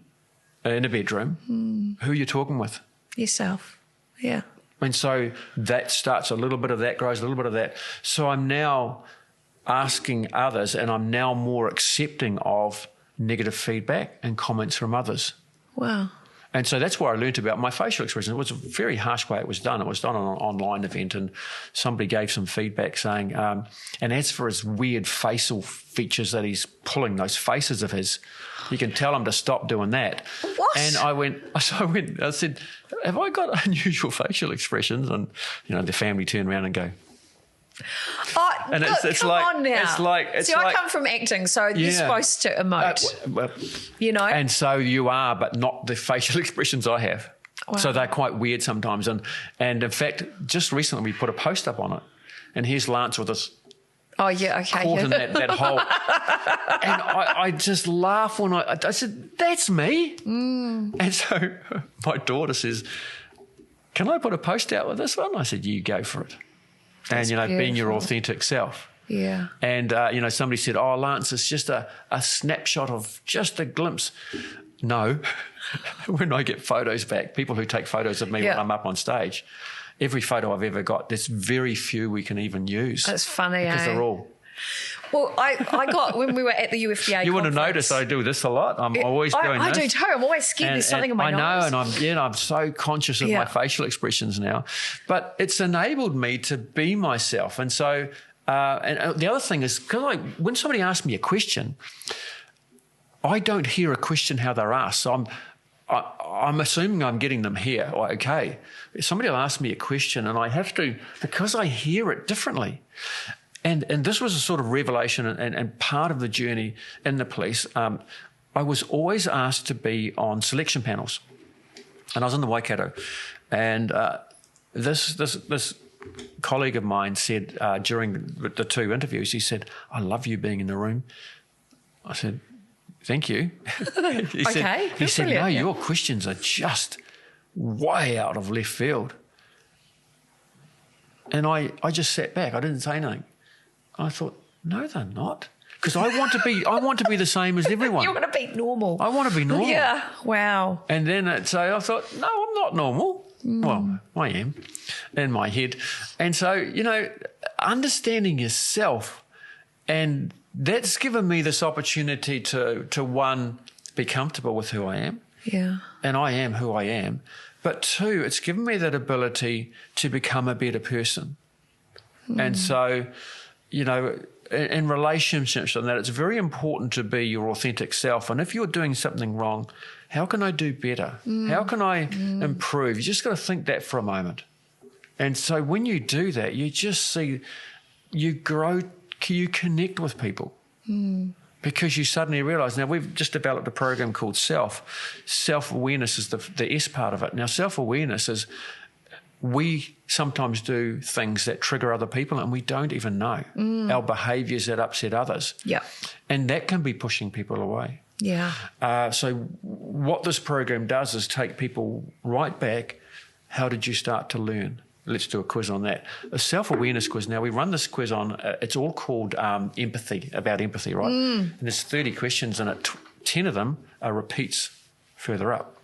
in a bedroom, who are you talking with? Yourself, yeah. And so that starts, a little bit of that grows, a little bit of that. So I'm now asking others, and I'm now more accepting of negative feedback and comments from others. Wow. And so that's where I learned about my facial expression. It was a very harsh way it was done. It was done on an online event, and somebody gave some feedback saying, and as for his weird facial features that he's pulling, those faces of his, you can tell him to stop doing that. What? And I said, have I got unusual facial expressions? And, the family turned around and go, oh, and look, it's come like, on now. See, I come from acting, so you're supposed to emote, And so you are, but not the facial expressions I have. Wow. So they're quite weird sometimes. And in fact, just recently we put a post up on it, and here's Lance with us. Oh, yeah, okay. Caught in that hole. And I just laugh when I said, that's me. And so my daughter says, can I put a post out with this one? I said, you go for it. That's and, being your authentic self. Yeah. And, somebody said, oh, Lance, it's just a snapshot of just a glimpse. No. When I get photos back, people who take photos of me when I'm up on stage, every photo I've ever got, there's very few we can even use. That's funny, because they're all. Well, I got, when we were at the UFDA You would have noticed I do this a lot. I'm always doing this. I do too. I'm always scared there's something in my nose. I know, and I'm so conscious of my facial expressions now. But it's enabled me to be myself. And so, and the other thing is, when somebody asks me a question, I don't hear a question how they're asked. So I'm assuming I'm getting them here. Okay, somebody will ask me a question and I have to, because I hear it differently. And this was a sort of revelation and part of the journey in the police. I was always asked to be on selection panels. And I was in the Waikato. And this colleague of mine said during the two interviews, he said, I love you being in the room. I said, thank you. He said, no, your questions are just way out of left field. And I just sat back. I didn't say anything. I thought, no, they're not. Because I want to be the same as everyone. You want to be normal. I want to be normal. Yeah, wow. And then so I thought, no, I'm not normal. Well, I am in my head. And so, understanding yourself, and that's given me this opportunity to one, be comfortable with who I am. Yeah. And I am who I am. But two, it's given me that ability to become a better person. And so, in relationships and that, it's very important to be your authentic self. And if you're doing something wrong, how can I do better? How can I improve? You just got to think that for a moment. And so when you do that, you just see, you grow, you connect with people. Because you suddenly realise, now we've just developed a program called Self. Self-awareness is the S part of it. Now, self-awareness is we sometimes do things that trigger other people and we don't even know. Our behaviours that upset others. Yeah. And that can be pushing people away. Yeah. So what this program does is take people right back. How did you start to learn? Let's do a quiz on that. A self-awareness quiz. Now, we run this quiz on, it's all called empathy, about empathy, right? And there's 30 questions and 10 of them are repeats further up.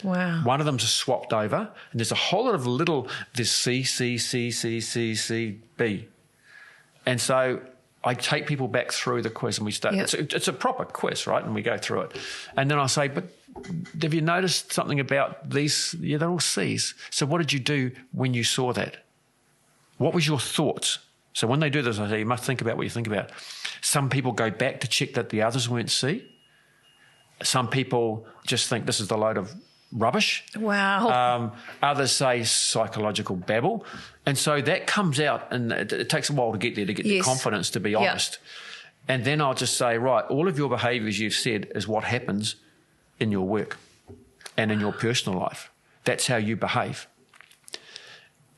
Wow. One of them's swapped over, and there's a whole lot of little, there's C, C, C, C, C, C, B. And so I take people back through the quiz and we start, it's a proper quiz, right? And we go through it. And then I say, but have you noticed something about these? Yeah, they're all C's. So what did you do when you saw that? What was your thoughts? So when they do this, I say, you must think about what you think about. Some people go back to check that the others weren't C. Some people just think this is the load of rubbish. Wow. Others say psychological babble. And so that comes out, and it takes a while to get there, to get the confidence to be honest. And then I'll just say, right, all of your behaviours you've said is what happens in your work and in your personal life. That's how you behave.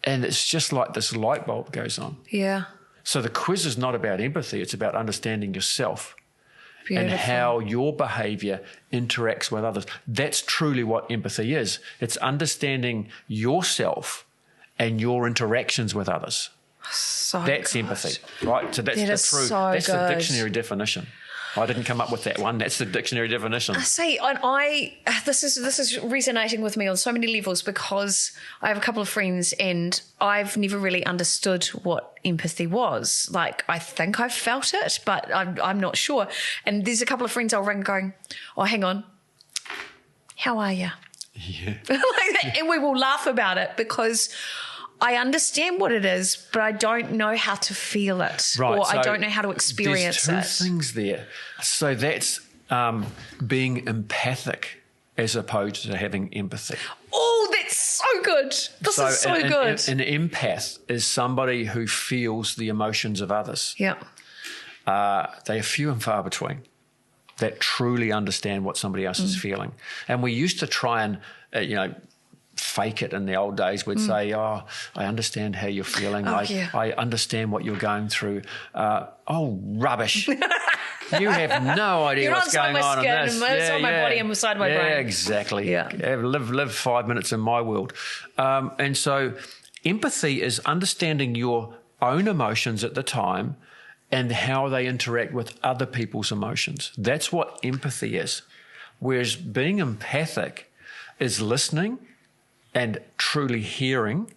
And it's just like this light bulb goes on. Yeah. So the quiz is not about empathy. It's about understanding yourself. Beautiful. And how your behaviour interacts with others. That's truly what empathy is. It's understanding yourself and your interactions with others. That's empathy, right? So that's the dictionary definition. I didn't come up with that one. That's the dictionary definition. See, this is resonating with me on so many levels, because I have a couple of friends and I've never really understood what empathy was. Like, I think I've felt it, but I'm not sure. And there's a couple of friends I'll ring going, oh, hang on, how are you? Yeah. Like that, and we will laugh about it because I understand what it is, but I don't know how to feel it, or I don't know how to experience it. There's two things there. So that's being empathic as opposed to having empathy. Oh, that's so good. This is so good. An empath is somebody who feels the emotions of others. Yeah. They are few and far between that truly understand what somebody else is feeling. And we used to try and, fake it in the old days. We'd say, oh, I understand how you're feeling. I understand what you're going through. Rubbish. You have no idea what's going on in this. It's on my body and inside my brain. Yeah, exactly. Yeah. Live 5 minutes in my world. And so empathy is understanding your own emotions at the time and how they interact with other people's emotions. That's what empathy is. Whereas being empathic is listening and truly hearing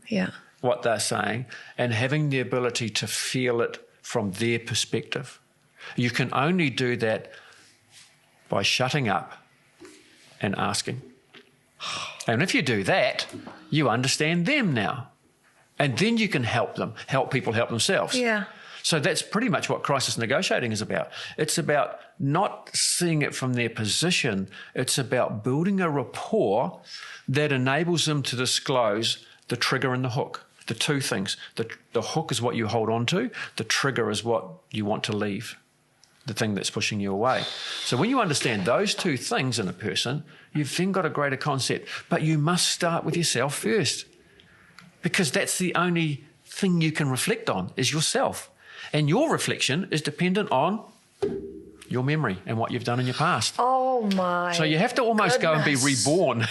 what they're saying and having the ability to feel it from their perspective. You can only do that by shutting up and asking. And if you do that, you understand them now. And then you can help people help themselves. Yeah. So that's pretty much what crisis negotiating is about. It's about not seeing it from their position. It's about building a rapport that enables them to disclose the trigger and the hook, the two things. The hook is what you hold on to. The trigger is what you want to leave, the thing that's pushing you away. So when you understand those two things in a person, you've then got a greater concept. But you must start with yourself first, because that's the only thing you can reflect on is yourself. And your reflection is dependent on your memory and what you've done in your past. Oh, my So you have to almost goodness. go and be reborn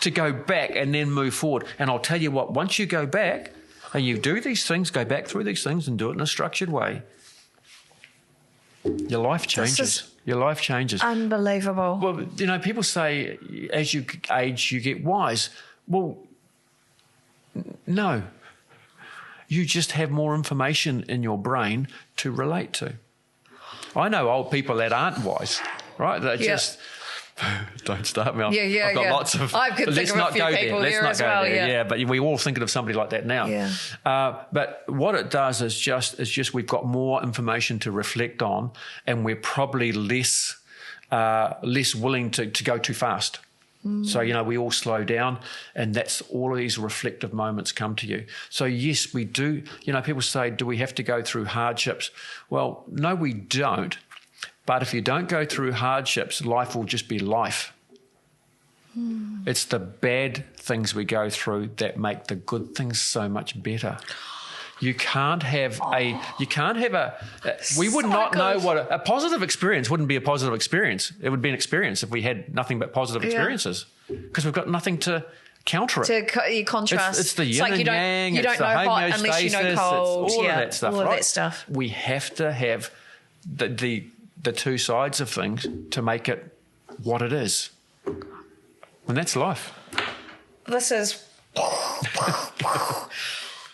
to go back and then move forward. And I'll tell you what, once you go back and you do these things, go back through these things and do it in a structured way, your life changes. Your life changes. Unbelievable. Well, people say as you age, you get wise. Well, no. You just have more information in your brain to relate to. I know old people that aren't wise, right? They just don't start me off. I've got lots of. I could think of a few people here as well. Yeah, but we all thinking of somebody like that now. Yeah. But what it does is just we've got more information to reflect on, and we're probably less willing to go too fast. So, we all slow down, and that's all of these reflective moments come to you. So, yes, we do. People say, do we have to go through hardships? Well, no, we don't. But if you don't go through hardships, life will just be life. It's the bad things we go through that make the good things so much better. You can't have we would not know what a positive experience wouldn't be a positive experience. It would be an experience if we had nothing but positive experiences, because we've got nothing to counter it. To contrast. It's the yin and yang. You don't know hot unless you know cold. It's all of that stuff, all of right? that stuff. We have to have the two sides of things to make it what it is. And that's life. This is...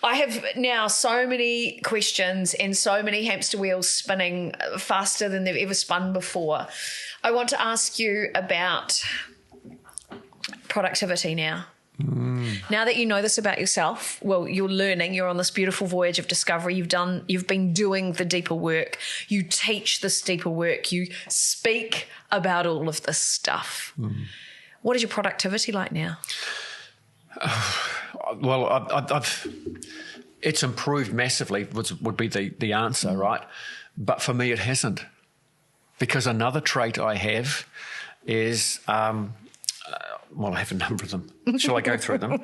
I have now so many questions and so many hamster wheels spinning faster than they've ever spun before. I want to ask you about productivity now. Now that you know this about yourself, well, you're learning, you're on this beautiful voyage of discovery, you've been doing the deeper work, you teach this deeper work, you speak about all of this stuff. What is your productivity like now? Well, I've it's improved massively, would be the answer, right? But for me, it hasn't. Because another trait I have is, well, I have a number of them. Shall I go through them?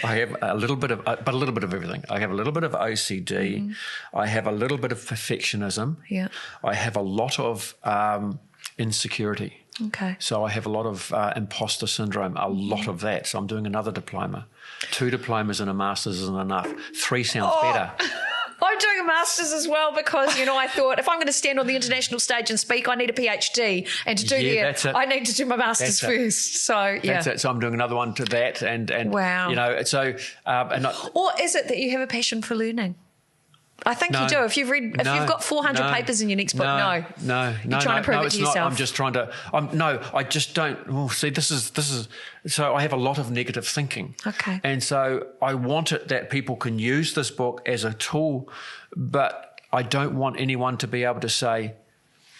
I have a little bit of everything. I have a little bit of OCD. I have a little bit of perfectionism. Yeah. I have a lot of insecurity. Okay. So I have a lot of imposter syndrome, a lot of that. So I'm doing another diploma. 2 diplomas and a master's isn't enough. 3 sounds better. I'm doing a master's as well because, I thought if I'm going to stand on the international stage and speak, I need a PhD. And to do that, I need to do my master's first. So, yeah. That's it. So I'm doing another one to that. And wow. So... or is it that you have a passion for learning? I think you do. If you've got 400 papers in your next book, no. You're trying to prove it to yourself. Not. I'm just trying to. I just don't. Well, see, this is. So I have a lot of negative thinking. Okay. And so I want it that people can use this book as a tool, but I don't want anyone to be able to say,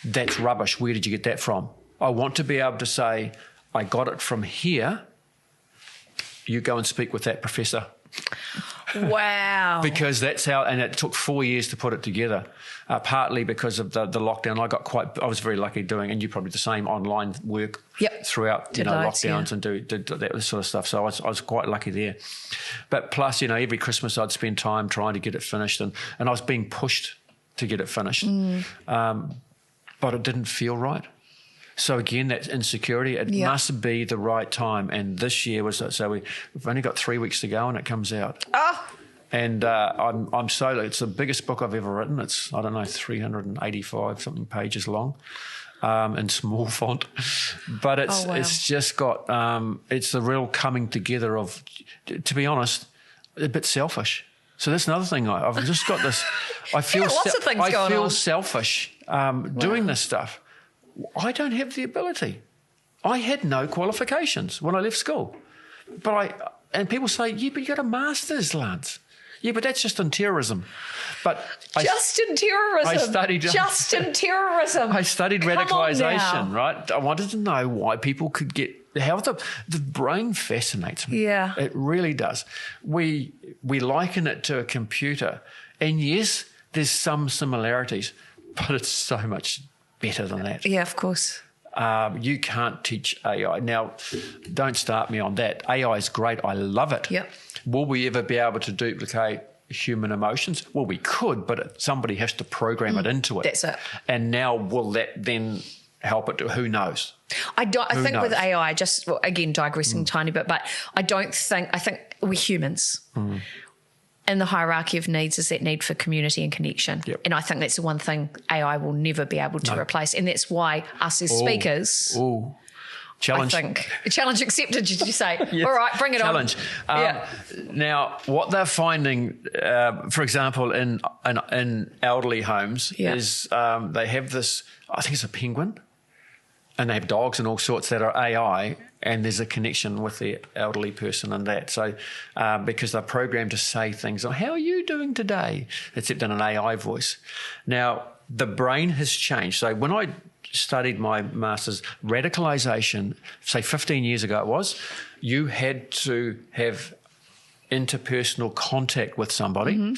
"That's rubbish. Where did you get that from?" I want to be able to say, "I got it from here. You go and speak with that professor." Wow. Because that's how, and it took 4 years to put it together, partly because of the lockdown. I was very lucky doing, and you probably the same, online work throughout lockdowns and did that sort of stuff. So I was quite lucky there. But plus, every Christmas I'd spend time trying to get it finished, and I was being pushed to get it finished. But it didn't feel right. So again, that insecurity, it must be the right time. And this year we've only got 3 weeks to go and it comes out. Oh. And it's the biggest book I've ever written. It's, 385 something pages long, in small font. But it's just got, it's the real coming together of, to be honest, a bit selfish. So that's another thing. I've just got this, I feel, lots of things going on. I feel selfish doing this stuff. I don't have the ability. I had no qualifications when I left school. And people say, yeah, but you got a master's, Lance. Yeah, but that's just in terrorism. Just in terrorism. I studied radicalisation, right? I wanted to know why people could get, how the brain fascinates me. Yeah. It really does. We liken it to a computer. And yes, there's some similarities, but it's so much better than that. Yeah, of course. You can't teach AI. Now, don't start me on that. AI is great. I love it. Yep. Will we ever be able to duplicate human emotions? Well, we could, but somebody has to program it into it. That's it. And now will that then help it? Who knows? I think with AI, again, digressing a tiny bit, but I think we're humans. And the hierarchy of needs is that need for community and connection. Yep. And I think that's the one thing AI will never be able to replace. And that's why us as speakers... Challenge. I think. Challenge accepted, did you say? Yes. All right, bring it on. Challenge. Now, what they're finding, for example, in elderly homes is they have this, I think it's a penguin, and they have dogs and all sorts that are AI, and there's a connection with the elderly person and that. So because they're programmed to say things like, how are you doing today? Except in an AI voice. Now, the brain has changed. So when I studied my master's, radicalisation, say 15 years ago it was, you had to have interpersonal contact with somebody.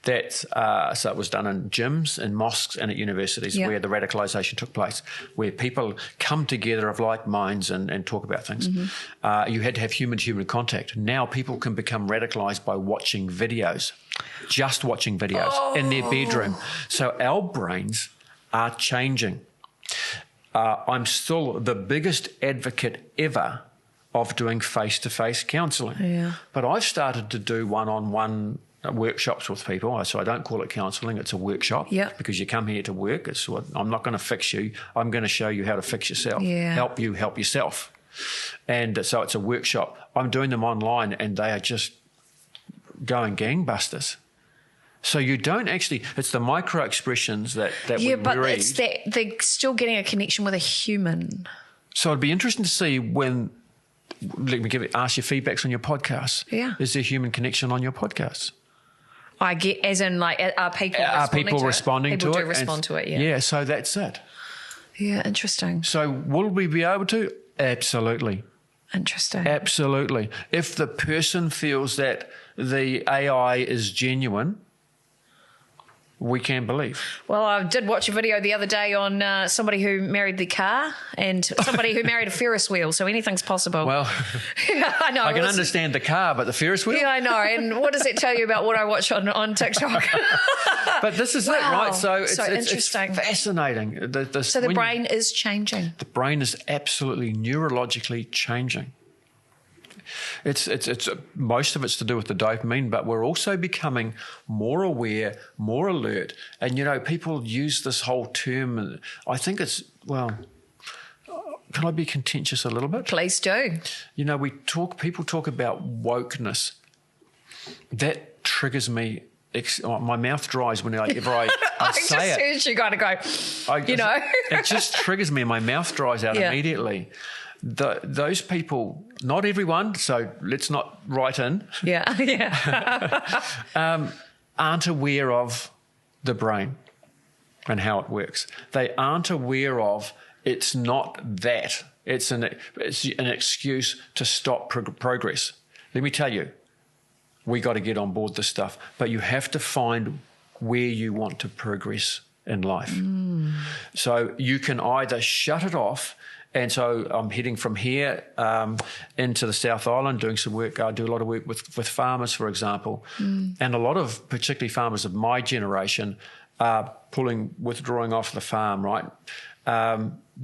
So it was done in gyms, in mosques and at universities where the radicalisation took place, where people come together of like minds and talk about things. You had to have human-to-human contact. Now people can become radicalised by watching videos, just watching videos in their bedroom. So our brains are changing. I'm still the biggest advocate ever of doing face-to-face counselling. Yeah. But I've started to do one-on-one workshops with people. So I don't call it counselling, it's a workshop. Yep. Because you come here to work. I'm not going to fix you. I'm going to show you how to fix yourself. Yeah. Help you help yourself. And so it's a workshop. I'm doing them online and they are just going gangbusters. So you don't actually, it's the micro expressions that we but read. It's that they're still getting a connection with a human. So it'd be interesting to see when, let me ask your feedbacks on your podcasts. Yeah. Is there human connection on your podcasts? I get, as in like, are people responding to it? People do respond to it, yeah. Yeah, so that's it. Yeah, interesting. So will we be able to? Absolutely. Interesting. Absolutely. If the person feels that the AI is genuine, we can believe. Well, I did watch a video the other day on somebody who married the car and somebody who married a Ferris wheel, so anything's possible. Well, I know. I can understand the car, but the Ferris wheel? Yeah, I know. And what does it tell you about what I watch on TikTok? But this is it, right? So it's interesting. It's fascinating. So the brain is changing. The brain is absolutely neurologically changing. It's most of it's to do with the dopamine, but we're also becoming more aware, more alert. And, people use this whole term, and I think it's, can I be contentious a little bit? Please do. People talk about wokeness. That triggers me. My mouth dries whenever I say it. I just heard you kind of go, It just triggers me. My mouth dries out immediately. Those people, not everyone, so let's not write in. Aren't aware of the brain and how it works. They aren't aware of it's not that. It's an excuse to stop progress. Let me tell you, we got to get on board this stuff, but you have to find where you want to progress in life. So you can either shut it off. And so I'm heading from here into the South Island, doing some work. I do a lot of work with farmers, for example. And a lot of, particularly farmers of my generation, are withdrawing off the farm, right?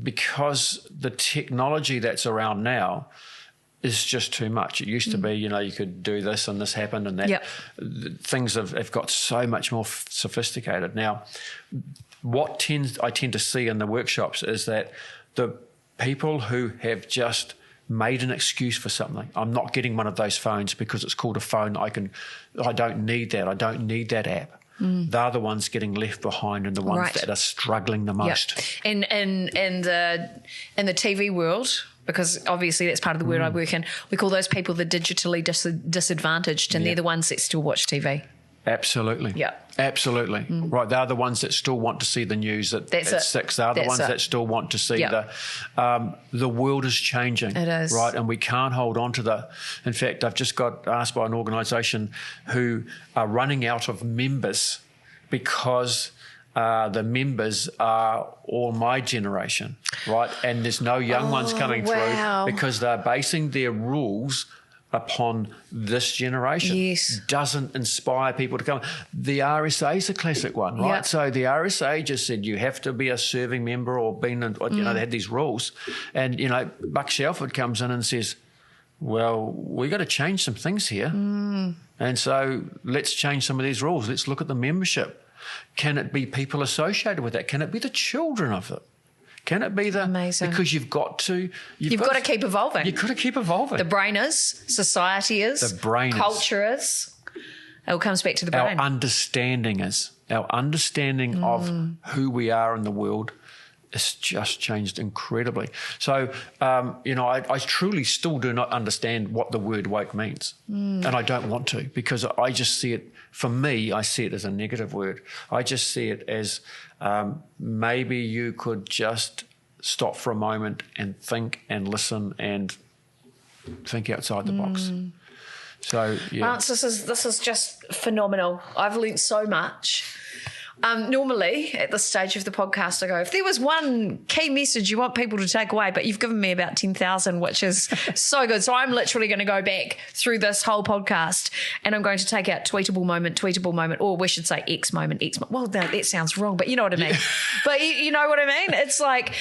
Because the technology that's around now is just too much. It used to be, you could do this and this happened and that. Things have got so much more sophisticated. Now, what I tend to see in the workshops is that the people who have just made an excuse for something. I'm not getting one of those phones because it's called a phone. I don't need that. I don't need that app. They're the ones getting left behind and the ones that are struggling the most. In the TV world, because obviously that's part of the world I work in, we call those people the digitally disadvantaged, and they're the ones that still watch TV. Absolutely. Yeah. Absolutely. Right. They're the ones that still want to see the news at 6. They're the ones that still want to see the world is changing. It is. Right. And we can't hold on to in fact, I've just got asked by an organisation who are running out of members because the members are all my generation. Right. And there's no young ones coming through because they're basing their rules upon this generation. Doesn't inspire people to come. The RSA is a classic one, right? So the RSA just said you have to be a serving member or they had these rules. And, Buck Shelford comes in and says, well, we got to change some things here. And so let's change some of these rules. Let's look at the membership. Can it be people associated with that? Can it be the children of it? Can it be amazing? Because you've got to keep evolving. You've got to keep evolving. The brain is, society is, the brain culture is. It all comes back to the brain. Our understanding of who we are in the world has just changed incredibly. So, I truly still do not understand what the word woke means. And I don't want to, because I just see it, for me, I see it as a negative word. I just see it as maybe you could just stop for a moment and think and listen and think outside the box. So, Lance, this is just phenomenal. I've learnt so much. Normally, at this stage of the podcast, I go, if there was one key message you want people to take away, but you've given me about 10,000, which is so good. So I'm literally going to go back through this whole podcast and I'm going to take out tweetable moment, or we should say X moment. Well, that sounds wrong, but you know what I mean. But you know what I mean? It's like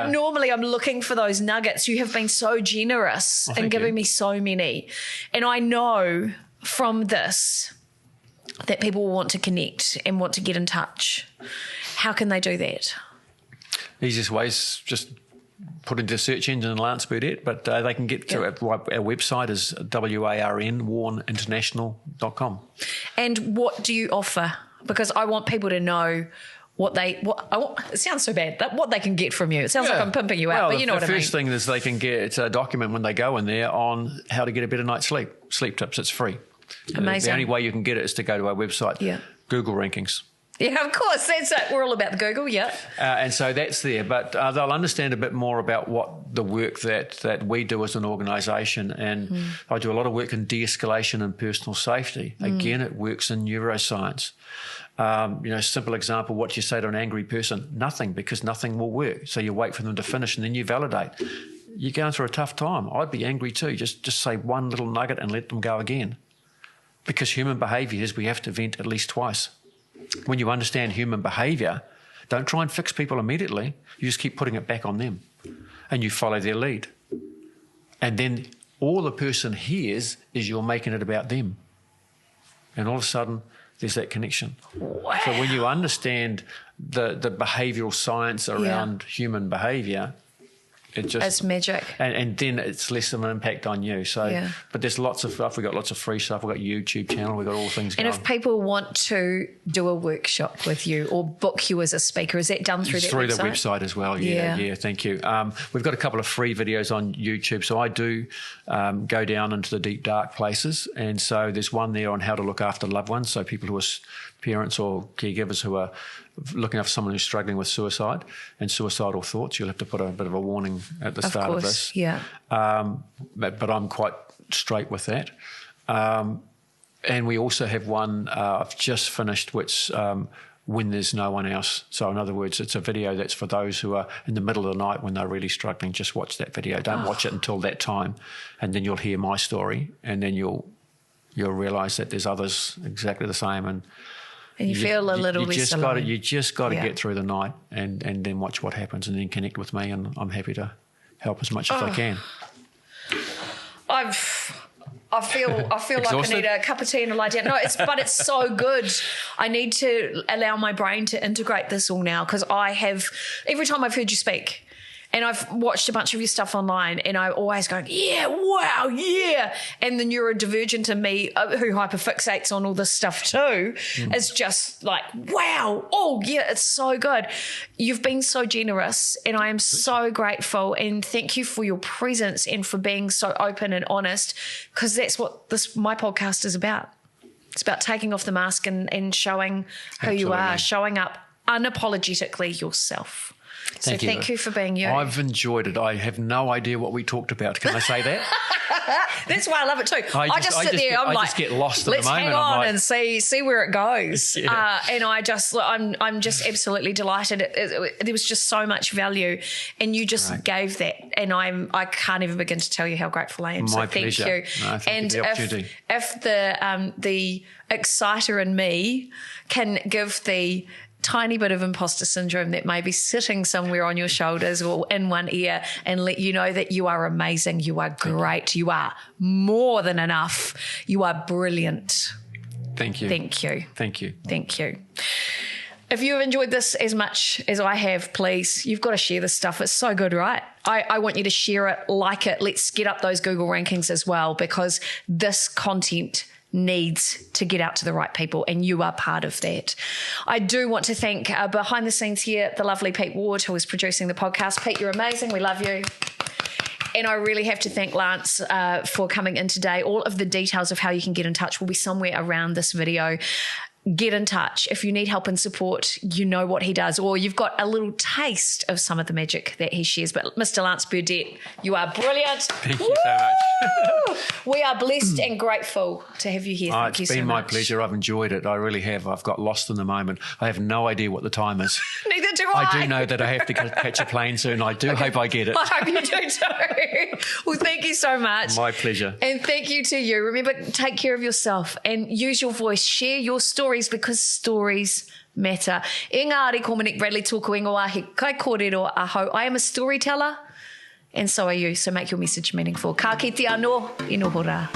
normally I'm looking for those nuggets. You have been so generous in giving me so many. And I know from this that people will want to connect and want to get in touch. How can they do that? Easiest way is just put into the search engine Lance Burdett, but they can get to our website is warninternational.com. And what do you offer? Because I want people to know it sounds so bad, what they can get from you. It sounds like I'm pimping you out, but you know what I mean. The first thing is they can get a document when they go in there on how to get a better night's sleep tips. It's free. Amazing. The only way you can get it is to go to our website, Google rankings. Yeah, of course. That's it. We're all about the Google, yeah. And so that's there. But they'll understand a bit more about what the work that we do as an organisation. And I do a lot of work in de-escalation and personal safety. Again, it works in neuroscience. Simple example, what do you say to an angry person? Nothing, because nothing will work. So you wait for them to finish and then you validate. You're going through a tough time. I'd be angry too. Just say one little nugget and let them go again. Because human behaviour is we have to vent at least twice. When you understand human behaviour, don't try and fix people immediately. You just keep putting it back on them and you follow their lead. And then all the person hears is you're making it about them. And all of a sudden, there's that connection. Wow. So when you understand the behavioural science around human behaviour, it's magic. And then it's less of an impact on you. So, but there's lots of stuff. We've got lots of free stuff. We've got YouTube channel. We've got all things going. And if people want to do a workshop with you or book you as a speaker, is that done through that website? Through the website as well, yeah, thank you. We've got a couple of free videos on YouTube. So I do go down into the deep, dark places. And so there's one there on how to look after loved ones. So people who are parents or caregivers who are looking after someone who's struggling with suicide and suicidal thoughts, you'll have to put a bit of a warning at the start of this. Yeah. But I'm quite straight with that. And we also have one I've just finished, which when there's no one else. So in other words, it's a video that's for those who are in the middle of the night when they're really struggling. Just watch that video. Don't watch it until that time, and then you'll hear my story, and then you'll realise that there's others exactly the same. And you feel a little less alone. You just got to get through the night and then watch what happens and then connect with me, and I'm happy to help as much as I can. I feel like I need a cup of tea and a lie down. No, but it's so good. I need to allow my brain to integrate this all now, because every time I've heard you speak, and I've watched a bunch of your stuff online, and I'm always going, yeah, wow, yeah. And the neurodivergent in me, who hyperfixates on all this stuff too, is just like, wow, oh, yeah, it's so good. You've been so generous, and I am so grateful. And thank you for your presence and for being so open and honest, because that's what my podcast is about. It's about taking off the mask and showing who you are, showing up unapologetically yourself. Thank you for being you. I've enjoyed it. I have no idea what we talked about. Can I say that? That's why I love it too. I just sit there. I'm like, just get lost at let's the moment. hang on and see where it goes. Yeah. And I'm just absolutely delighted. There was just so much value, and you just gave that. And I can't even begin to tell you how grateful I am. My pleasure. Thank you. No, thank you for the opportunity. If the exciter in me can give the tiny bit of imposter syndrome that may be sitting somewhere on your shoulders or in one ear and let you know that you are amazing, you are great, you are more than enough, you are brilliant. Thank you. Thank you. Thank you. Thank you. If you've enjoyed this as much as I have, please, you've got to share this stuff. It's so good, right? I want you to share it, like it. Let's get up those Google rankings as well, because this content needs to get out to the right people, and you are part of that. I do want to thank behind the scenes here, the lovely Pete Ward, who is producing the podcast. Pete, you're amazing. We love you. And I really have to thank Lance for coming in today. All of the details of how you can get in touch will be somewhere around this video. Get in touch. If you need help and support, you know what he does, or you've got a little taste of some of the magic that he shares. But Mr. Lance Burdett, you are brilliant. Thank you so much. We are blessed and grateful to have you here. Thank you so much. It's been my pleasure. I've enjoyed it. I really have. I've got lost in the moment. I have no idea what the time is. Neither do I. I do know that I have to catch a plane soon. I do hope I get it. I hope you do too. Well, thank you so much. My pleasure. And thank you to you. Remember, take care of yourself and use your voice. Share your stories, because stories matter. Engari, ko Monique Bradley tōku ingoa he kai kōrero aho. I am a storyteller, and so are you. So make your message meaningful. Ka kite anō, inohora.